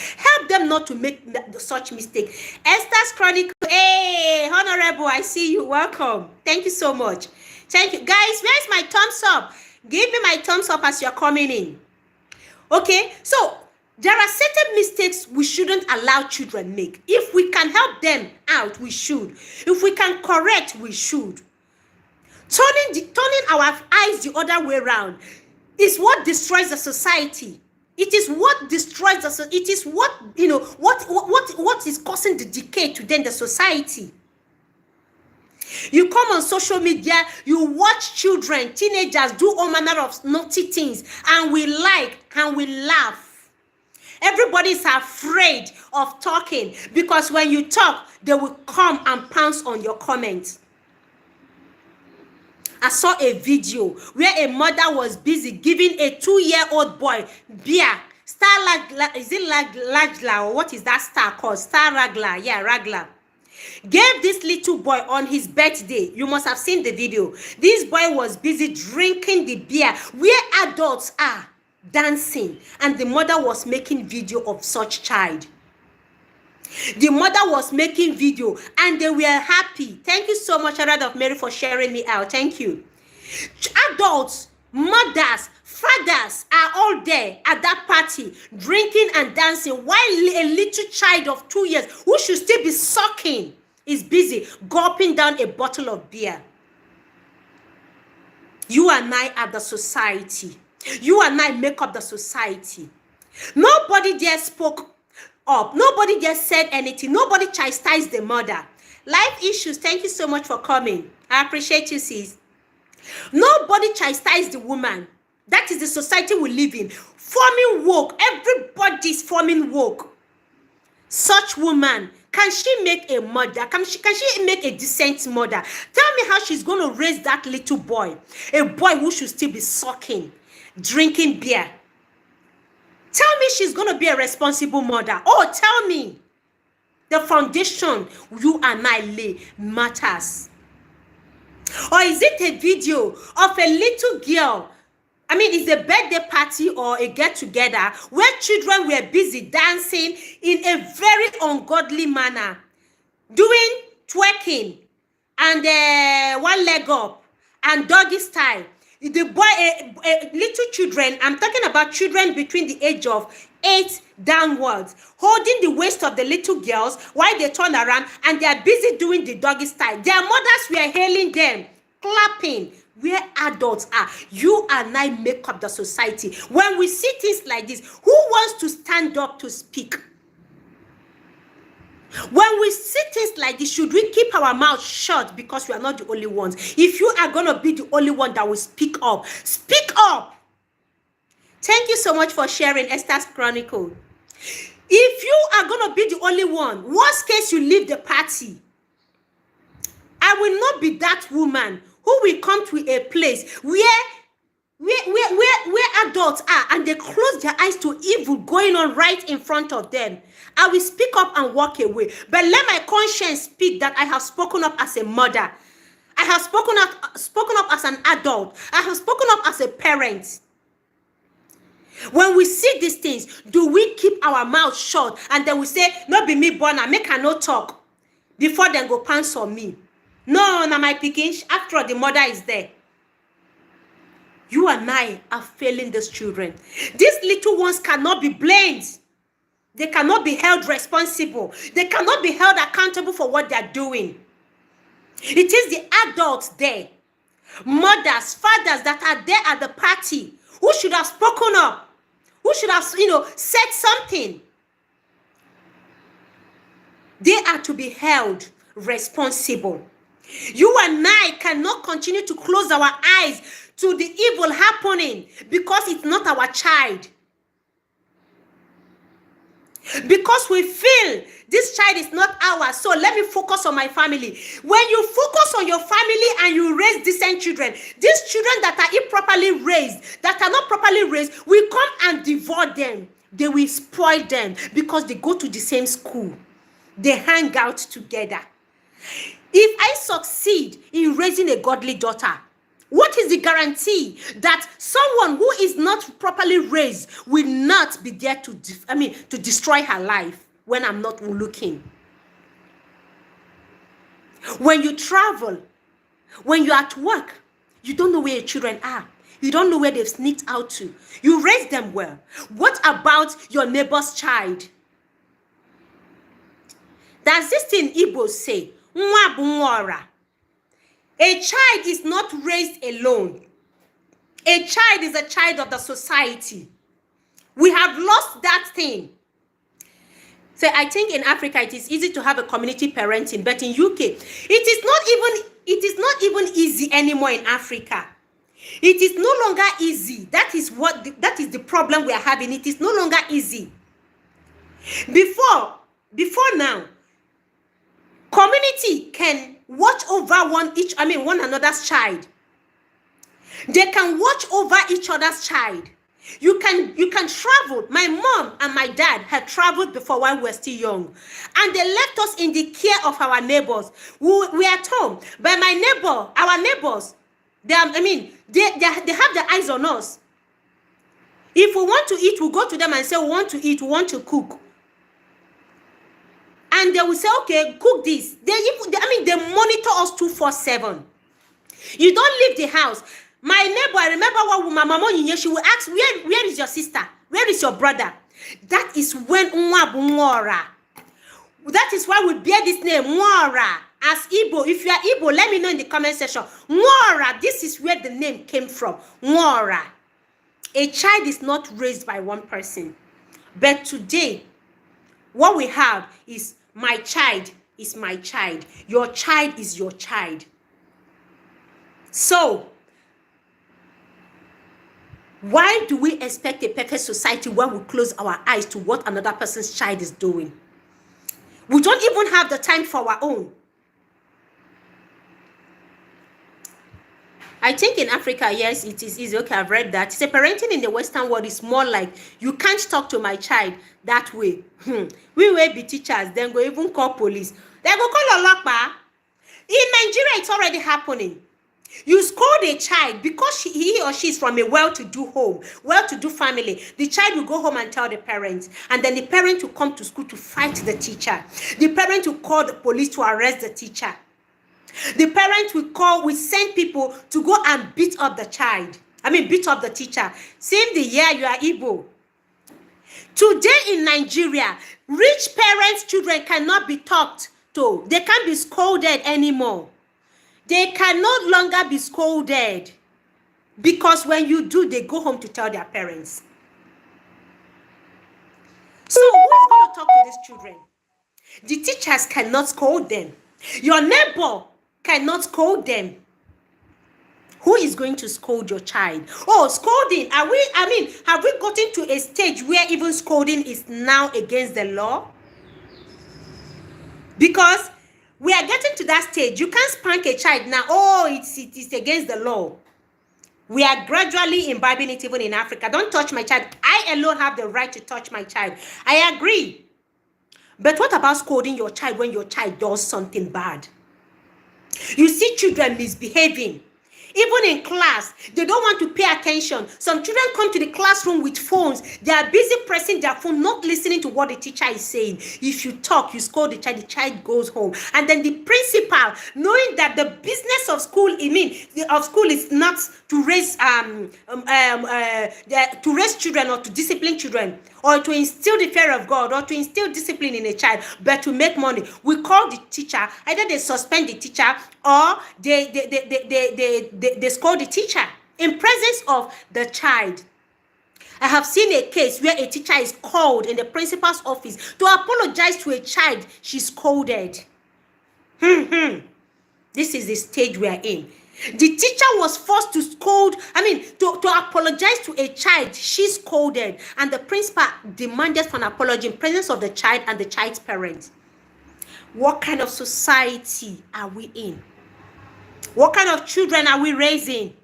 not to make such mistake. Esther's Chronicle, hey, Honorable, I see you. Welcome. Thank you so much. Thank you. Guys, where's my thumbs up? Give me my thumbs up as you're coming in. Okay, so there are certain mistakes we shouldn't allow children make. If we can help them out, we should. If we can correct, we should. Turning our eyes the other way around is what destroys the society. It is what destroys the society. It is what, what is causing the decay to then the society. You come on social media, you watch children, teenagers do all manner of naughty things, and we like and we laugh. Everybody is afraid of talking because when you talk, they will come and pounce on your comments. I saw a video where a mother was busy giving a 2-year-old boy beer. Is it Ragla, or what is that star called? Star Ragla, yeah, Ragla. Gave this little boy on his birthday. You must have seen the video. This boy was busy drinking the beer where adults are dancing, and the mother was making video of such child. The mother was making video and they were happy. Thank you so much, Arad of Mary, for sharing me out. Thank you. Adults, mothers, fathers are all there at that party, drinking and dancing, while a little child of 2 years, who should still be sucking, is busy gulping down a bottle of beer. You and I are the society. You and I make up the society. Nobody there spoke up. Nobody just said anything. Nobody chastised the mother. Life issues, thank you so much for coming. I appreciate you, sis. Nobody chastised the woman. That is the society we live in. Forming woke. Everybody's forming woke. Such woman, can she make a mother? Can she make a decent mother? Tell me how she's going to raise that little boy. A boy who should still be sucking, drinking beer. Tell me she's going to be a responsible mother. Oh, tell me. The foundation you and I lay matters. Or is it a video of a little girl? I mean, it's a birthday party or a get-together where children were busy dancing in a very ungodly manner, doing twerking and one leg up and doggy style. The boy, little children, I'm talking about children between the age of 8 downwards, holding the waist of the little girls while they turn around and they are busy doing the doggy style. Their mothers were hailing them, clapping. Where adults are, you and I make up the society. When we see things like this, who wants to stand up to speak? When we see things like this, should we keep our mouth shut because we are not the only ones? If you are going to be the only one that will speak up, speak up. Thank you so much for sharing, Esther's Chronicle. If you are going to be the only one, worst case, you leave the party. I will not be that woman who will come to a place where adults are and they close their eyes to evil going on right in front of them. I will speak up and walk away. But let my conscience speak that I have spoken up as a mother. I have spoken up as an adult. I have spoken up as a parent. When we see these things, do we keep our mouth shut and then we say, no be me born, make her no talk before then go pants on me? No, na my picking. After all, the mother is there. You and I are failing these children. These little ones cannot be blamed. They cannot be held responsible. They cannot be held accountable for what they're doing. It is the adults there, mothers, fathers that are there at the party who should have spoken up, who should have, said something. They are to be held responsible. You and I cannot continue to close our eyes to the evil happening because it's not our child. Because we feel this child is not ours, so let me focus on my family. When you focus on your family and you raise decent children, these children that are improperly raised, that are not properly raised, will come and devour them. They will spoil them because they go to the same school. They hang out together. If I succeed in raising a godly daughter, what is the guarantee that someone who is not properly raised will not be there to destroy her life when I'm not looking? When you travel, when you're at work, you don't know where your children are. You don't know where they've sneaked out to. You raise them well. What about your neighbor's child? There's this thing Igbo say, "Nwa bu nwora." A child is not raised alone. A child is a child of the society. We have lost that thing. So I think in Africa it is easy to have a community parenting, but in UK it is not even easy anymore in Africa. It is no longer easy. That is the problem we are having. It is no longer easy. Before now, community can watch over one another's child. They can watch over each other's child. You can travel. My mom and my dad had traveled before while we were still young, and they left us in the care of our neighbors. We are at home, but our neighbors, they have their eyes on us. If we want to eat, we go to them and say, we want to eat, we want to cook. And they will say, okay, cook this. They monitor us 24/7. You don't leave the house. My neighbor, I remember what my mama, she will ask, where is your sister? Where is your brother? That is when Nwora. That is why we bear this name, Nwora. As Igbo, if you are Igbo, let me know in the comment section. Nwora, this is where the name came from. Nwora. A child is not raised by one person. But today, what we have is my child is my child. Your child is your child. So, why do we expect a perfect society when we close our eyes to what another person's child is doing? We don't even have the time for our own. I think in Africa, yes, it is easy. Okay, I've read that. So parenting in the Western world is more like, you can't talk to my child that way. We will be teachers, then go even call police. They go call Olokpa. In Nigeria, it's already happening. You scold a child because he or she is from a well-to-do home, well-to-do family. The child will go home and tell the parents, and then the parent will come to school to fight the teacher. The parent will call the police to arrest the teacher. The parent will send people to go and beat up the teacher. Same the year you are Igbo. Today in Nigeria, rich parents' children cannot be talked to. They can't be scolded anymore. They can no longer be scolded, because when you do, they go home to tell their parents. So who is going to talk to these children? The teachers cannot scold them. Your neighbor cannot scold them. Who is going to scold your child? Oh, scolding. Have we gotten to a stage where even scolding is now against the law? Because we are getting to that stage. You can't spank a child now. Oh, it is against the law. We are gradually imbibing it even in Africa. Don't touch my child. I alone have the right to touch my child. I agree. But what about scolding your child when your child does something bad? You see children misbehaving. Even in class, they don't want to pay attention. Some children come to the classroom with phones. They are busy pressing their phone, not listening to what the teacher is saying. If you talk, you scold the child goes home. And then the principal, knowing that the business of school, is not to raise children or to discipline children or to instill the fear of God or to instill discipline in a child, but to make money. We call the teacher, either they suspend the teacher or they scold the teacher in presence of the child. I have seen a case where a teacher is called in the principal's office to apologize to a child she scolded. This is the stage we are in. The teacher was forced to to apologize to a child she scolded, and the principal demanded for an apology in presence of the child and the child's parents. What kind of society are we in? What kind of children are we raising?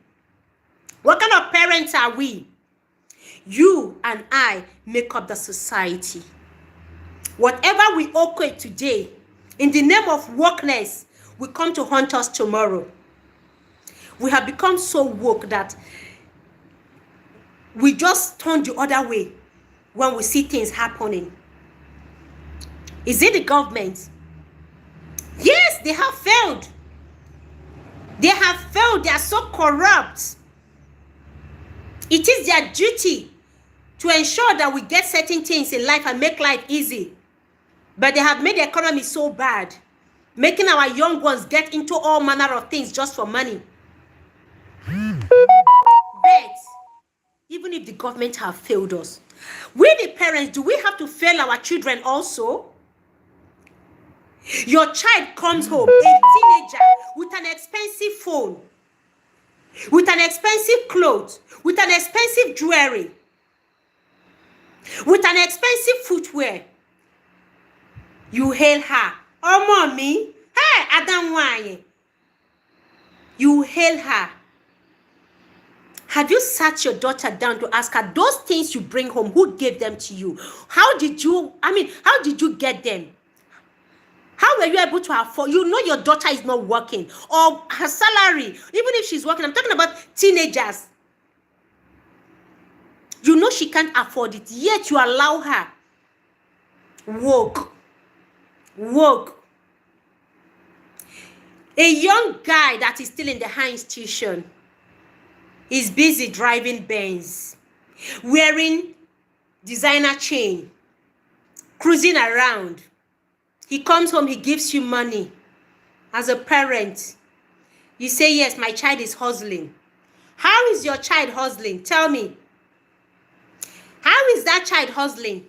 What kind of parents are we? You and I make up the society. Whatever we okay today, in the name of wokeness, will come to haunt us tomorrow. We have become so woke that we just turn the other way when we see things happening. Is it the government? Yes, they have failed. They have failed. They are so corrupt. It is their duty to ensure that we get certain things in life and make life easy. But they have made the economy so bad, making our young ones get into all manner of things just for money. But even if the government have failed us, we the parents, do we have to fail our children also? Your child comes home, a teenager, with an expensive phone, with an expensive clothes, with an expensive jewelry, with an expensive footwear. You hail her. Oh, mommy. Hey, Adam, why? You hail her. Have you sat your daughter down to ask her, those things you bring home, who gave them to you? How did you get them? How were you able to afford? You know your daughter is not working, or her salary, even if she's working. I'm talking about teenagers. You know she can't afford it, yet you allow her. Woke. A young guy that is still in the high institution is busy driving Benz, wearing designer chain, cruising around. He comes home, he gives you money. As a parent, you say, yes, my child is hustling. How is your child hustling? Tell me. How is that child hustling?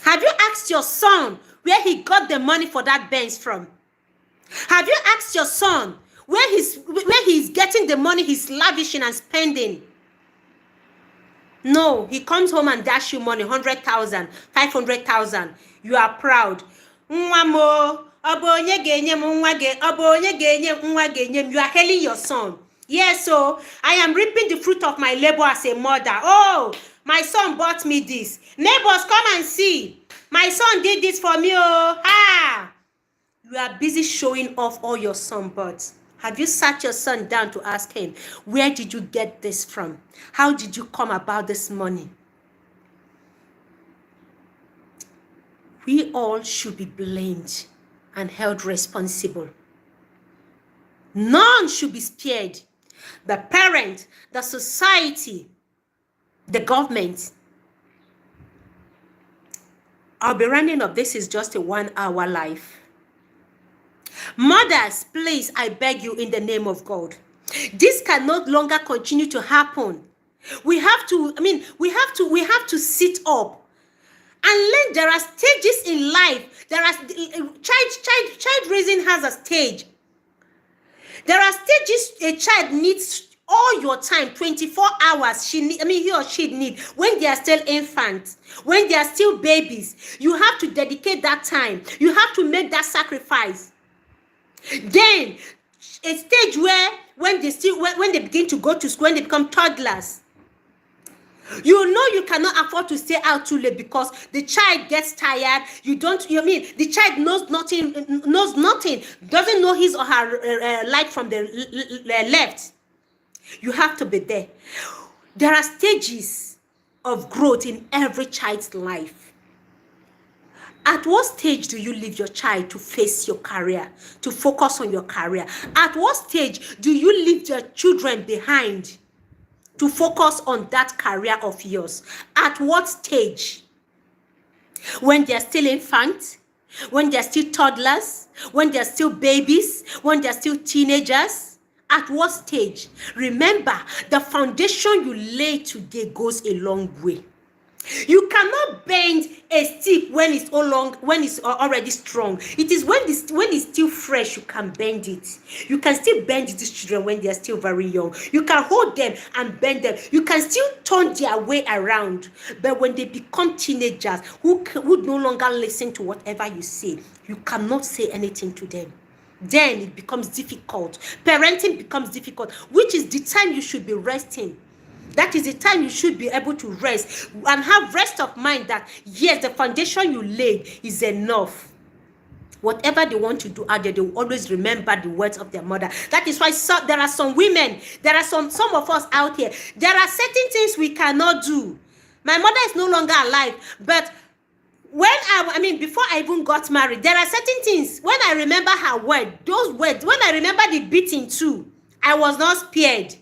Have you asked your son where he got the money for that Benz from? Have you asked your son where he's getting the money he's lavishing and spending? No, he comes home and dash you money, 100,000, 500,000. You are proud. You are hailing your son. Yes, so I am reaping the fruit of my labor as a mother. Oh, my son bought me this. Neighbors, come and see. My son did this for me. Oh, you are busy showing off all your son bought. Have you sat your son down to ask him, where did you get this from? How did you come about this money? We all should be blamed and held responsible. None should be spared. The parent, the society, the government. I'll be running up. This is just a 1 hour live. Mothers, please, I beg you in the name of God. This can no longer continue to happen. We have to sit up and learn there are stages in life. There are child raising has a stage. There are stages a child needs all your time, 24 hours. He or she needs when they are still infants, when they are still babies. You have to dedicate that time. You have to make that sacrifice. Then a stage where when they begin to go to school, when they become toddlers, You know you cannot afford to stay out too late because the child gets tired. The child knows nothing, doesn't know his or her right from the left. You have to be there. There are stages of growth in every child's life. At what stage do you leave your child to face your career, to focus on your career? At what stage do you leave your children behind to focus on that career of yours? At what stage? When they're still infants, when they're still toddlers, when they're still babies, when they're still teenagers? At what stage? Remember, the foundation you lay today goes a long way. You cannot bend a stick when it's already strong. It is when it's still fresh you can bend it. You can still bend these children when they're still very young. You can hold them and bend them. You can still turn their way around. But when they become teenagers who no longer listen to whatever you say, you cannot say anything to them. Then it becomes difficult. Parenting becomes difficult, which is the time you should be resting. That is the time you should be able to rest and have rest of mind that, yes, the foundation you laid is enough. Whatever they want to do out there, they will always remember the words of their mother. That is why there are some women, there are some of us out here, there are certain things we cannot do. My mother is no longer alive, but before I even got married, there are certain things, when I remember her word, those words, when I remember the beating too, I was not spared.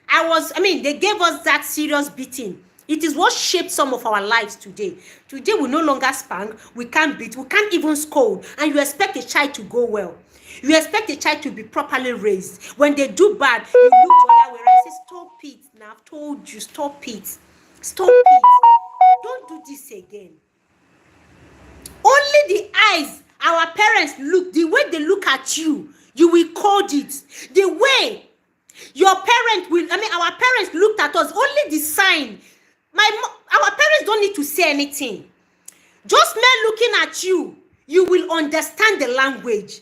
They gave us that serious beating. It is what shaped some of our lives today. Today, we no longer spank, we can't beat, we can't even scold, and you expect a child to go well. You expect a child to be properly raised. When they do bad, you look the other way and say, stop it. Now, I've told you, stop it. Stop it. Don't do this again. Only the eyes our parents look, the way they look at you, you will code it. The way our parents looked at us, only the sign. Our parents don't need to say anything. Just men looking at you, you will understand the language.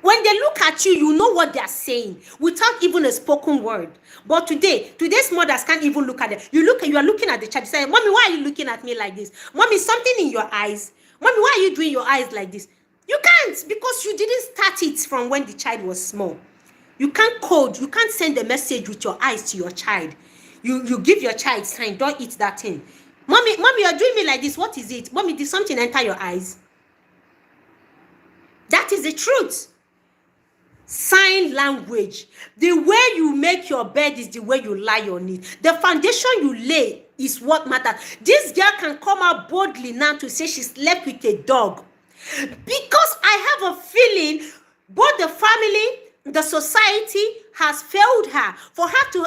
When they look at you, you know what they are saying without even a spoken word. But today's mothers can't even look at them. You are looking at the child. You say, Mommy, why are you looking at me like this? Mommy, something in your eyes. Mommy, why are you doing your eyes like this? You can't, because you didn't start it from when the child was small. You can't code. You can't send a message with your eyes to your child. You give your child sign. Don't eat that thing. Mommy, you're doing me like this. What is it? Mommy, did something enter your eyes? That is the truth. Sign language. The way you make your bed is the way you lie on it. The foundation you lay is what matters. This girl can come out boldly now to say she slept with a dog. Because I have a feeling both the family, the society has failed her. For her to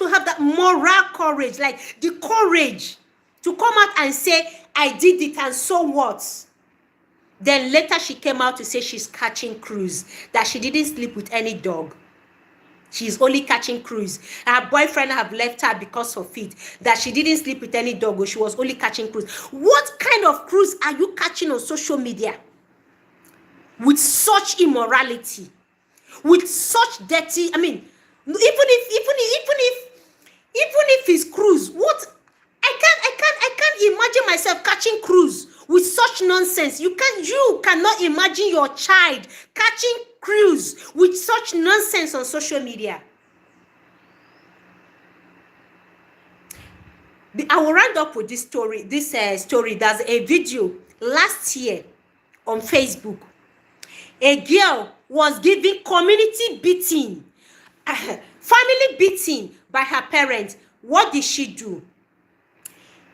have that moral courage, like the courage to come out and say, I did it, and so what? Then later she came out to say she's catching cruise, that she didn't sleep with any dog. She's only catching cruise. Her boyfriend have left her because of it, that she didn't sleep with any dog, or she was only catching cruise. What kind of cruise are you catching on social media? With such immorality, with such dirty, even if it's cruise, what? I can't imagine myself catching cruise with such nonsense. You cannot imagine your child catching cruise with such nonsense on social media. I will round up with this story. There's a video last year on Facebook. A girl was given community beating, family beating by her parents. What did she do?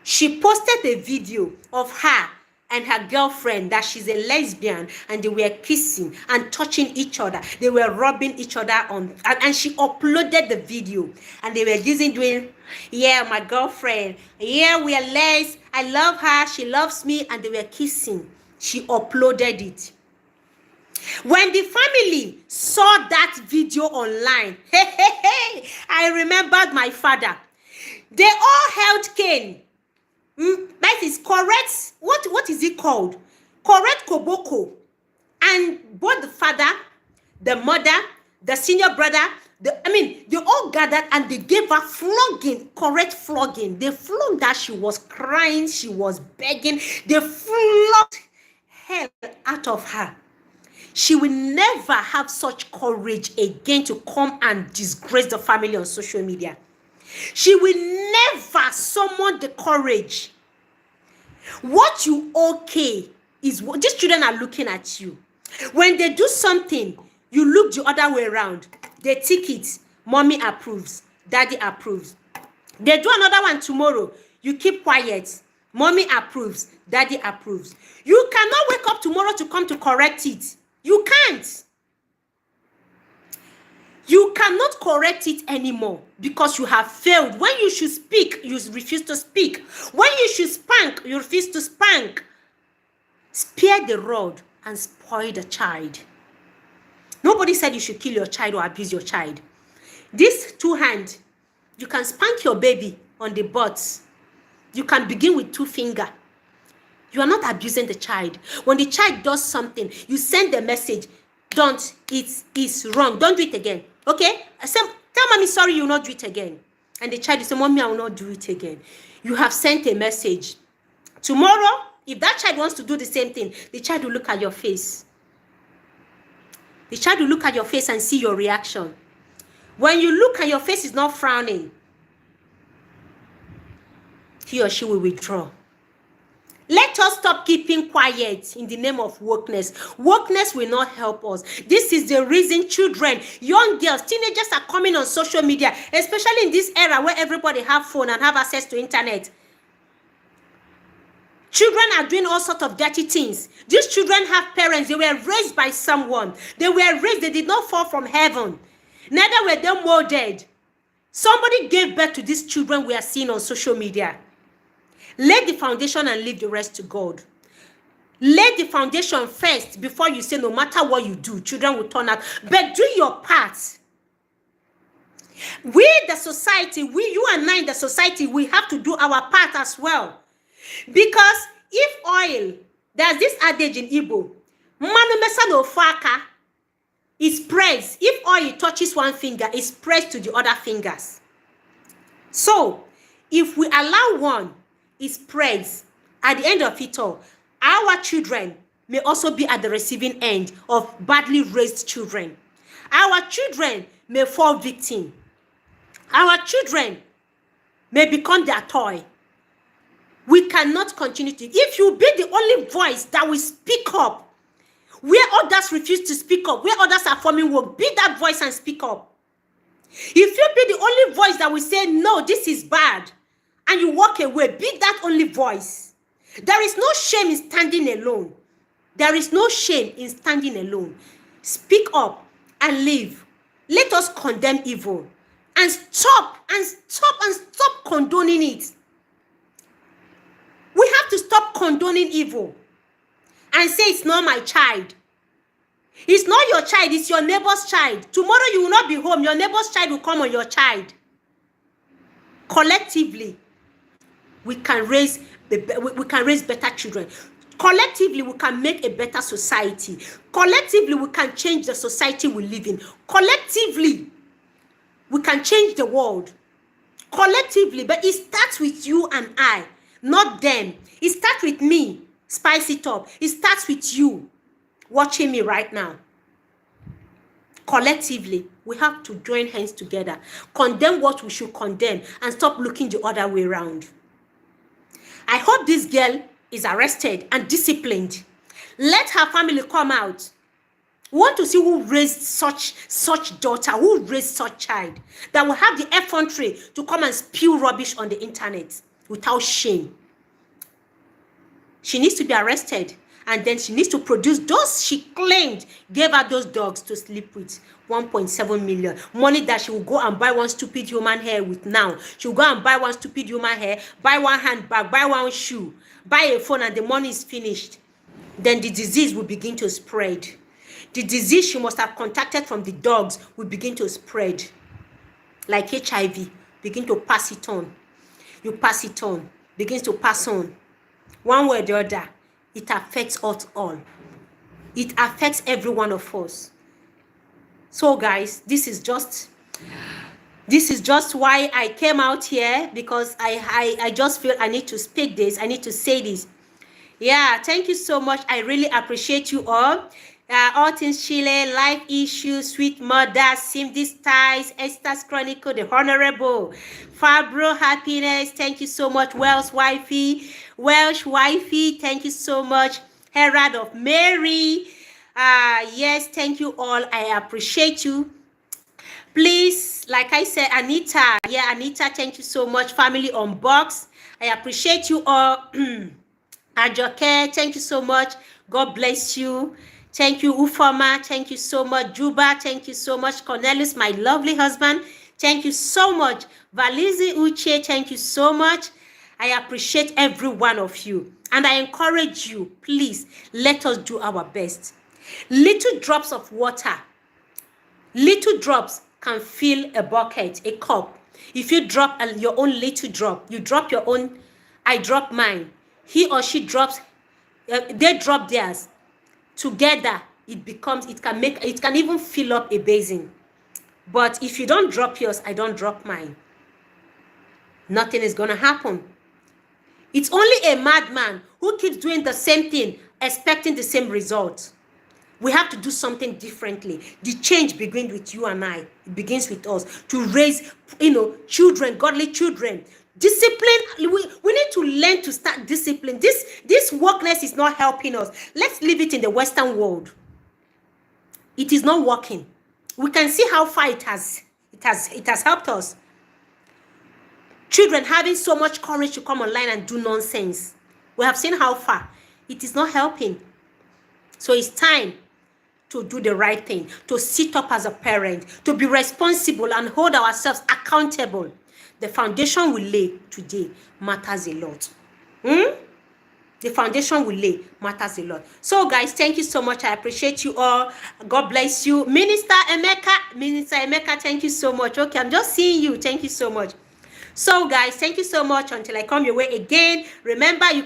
She posted a video of her and her girlfriend, that she's a lesbian, and they were kissing and touching each other. They were rubbing each other on, and she uploaded the video. And they were doing, yeah, my girlfriend, yeah, we are les, I love her, she loves me, and they were kissing. She uploaded it. When the family saw that video online, I remembered my father. They all held Cain. That is correct. What is it called? Correct koboko. And both the father, the mother, the senior brother, they all gathered and they gave her flogging, correct flogging. They flogged her. She was crying. She was begging. They flogged hell out of her. She will never have such courage again to come and disgrace the family on social media. She will never summon the courage. What you okay is what these children are looking at you. When they do something, you look the other way around. They tick it. Mommy approves. Daddy approves. They do another one tomorrow. You keep quiet. Mommy approves. Daddy approves. You cannot wake up tomorrow to come to correct it. You can't. You cannot correct it anymore because you have failed. When you should speak, you refuse to speak. When you should spank, you refuse to spank. Spare the rod and spoil the child. Nobody said you should kill your child or abuse your child. This two hand, you can spank your baby on the butt. You can begin with 2 fingers. You are not abusing the child. When the child does something, you send the message, don't, it's wrong. Don't do it again. Okay? I say, tell mommy sorry, you will not do it again. And the child will say, mommy, I will not do it again. You have sent a message. Tomorrow, if that child wants to do the same thing, the child will look at your face. The child will look at your face and see your reaction. When you look and your face is not frowning, he or she will withdraw. Let us stop keeping quiet in the name of wokeness. Wokeness will not help us. This is the reason children, young girls, teenagers are coming on social media, especially in this era where everybody have phone and have access to internet. Children are doing all sorts of dirty things. These children have parents. They were raised by someone. They were raised. They did not fall from heaven. Neither were they molded. Somebody gave birth to these children we are seeing on social media. Lay the foundation and leave the rest to God. Lay the foundation first before you say no matter what you do, children will turn out. But do your part. We, the society, you and I in the society, we have to do our part as well. Because if oil, there's this adage in Igbo, manu mesa no faka, it spreads. If oil touches one finger, it spreads to the other fingers. So, if we allow one, it spreads. At the end of it all, our children may also be at the receiving end of badly raised children. Our children may fall victim. Our children may become their toy. We cannot continue to. If you be the only voice that will speak up, where others refuse to speak up, where others are forming work, be that voice and speak up. If you be the only voice that will say, no, this is bad, and you walk away, be that only voice. There is no shame in standing alone. There is no shame in standing alone. Speak up and live. Let us condemn evil and stop condoning it. We have to stop condoning evil and say it's not my child. It's not your child, it's your neighbor's child. Tomorrow you will not be home, your neighbor's child will come on your child. Collectively, we can raise better children. Collectively, we can make a better society. Collectively, we can change the society we live in. Collectively, we can change the world. Collectively, but it starts with you and I, not them. It starts with me, Spice It Up. It starts with you watching me right now. Collectively, we have to join hands together, condemn what we should condemn, and stop looking the other way around. I hope this girl is arrested and disciplined. Let her family come out. We want to see who raised such daughter, who raised such child, that will have the effrontery to come and spew rubbish on the internet without shame. She needs to be arrested, and then she needs to produce those she claimed gave her those dogs to sleep with. 1.7 million. Money that she will go and buy one stupid human hair with now. She will go and buy one stupid human hair, buy one handbag, buy one shoe, buy a phone, and the money is finished. Then the disease will begin to spread. The disease she must have contacted from the dogs will begin to spread. Like HIV, begin to pass it on. You pass it on, begins to pass on. One way or the other, it affects us all. It affects every one of us. So guys, this is just This is just why I came out here, because I just feel I need to speak this. I need to say this. Yeah, thank you so much. I really appreciate you all things Chile, life issues, sweet mother, Simdi Styles, Esther's Chronicle, the Honorable, Fabro Happiness, thank you so much. Welsh Wifey, thank you so much. Herald of Mary, yes, thank you all. I appreciate you. Please, like I said, Anita, yeah, Anita, thank you so much. Family on Box, I appreciate you all. Ajoke, thank you so much. God bless you. Thank you, Ufoma. Thank you so much. Juba, thank you so much. Cornelius, my lovely husband, thank you so much. Valizi Uche, thank you so much. I appreciate every one of you. And I encourage you, please, let us do our best. Little drops of water, little drops can fill a bucket, a cup. If you drop your own little drop, you drop your own, I drop mine. He or she drops, they drop theirs. Together, it can even fill up a basin. But if you don't drop yours, I don't drop mine, nothing is going to happen. It's only a madman who keeps doing the same thing, expecting the same result. We have to do something differently. The change begins with you and I. It begins with us to raise, children, godly children. Discipline, we need to learn to start discipline. This workness is not helping us. Let's leave it in the Western world. It is not working. We can see how far it has helped us. Children having so much courage to come online and do nonsense. We have seen how far. It is not helping. So it's time to do the right thing, to sit up as a parent, to be responsible and hold ourselves accountable. The foundation we lay today matters a lot. The foundation we lay matters a lot. So guys, thank you so much. I appreciate you all. God bless you. Minister Emeka, thank you so much. Okay, I'm just seeing you. Thank you so much. So guys, thank you so much. Until I come your way again, remember, you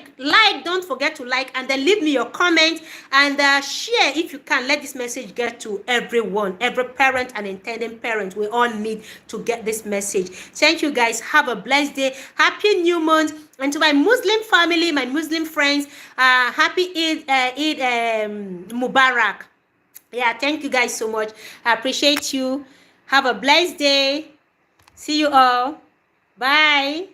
don't forget to like, and then leave me your comment, and share if you can. Let this message get to everyone, every parent and intending parent. We all need to get this message. Thank you guys. Have a blessed day. Happy new month. And to my Muslim family, my Muslim friends, happy Eid Mubarak. Yeah, thank you guys so much. I appreciate you. Have a blessed day. See you all. Bye.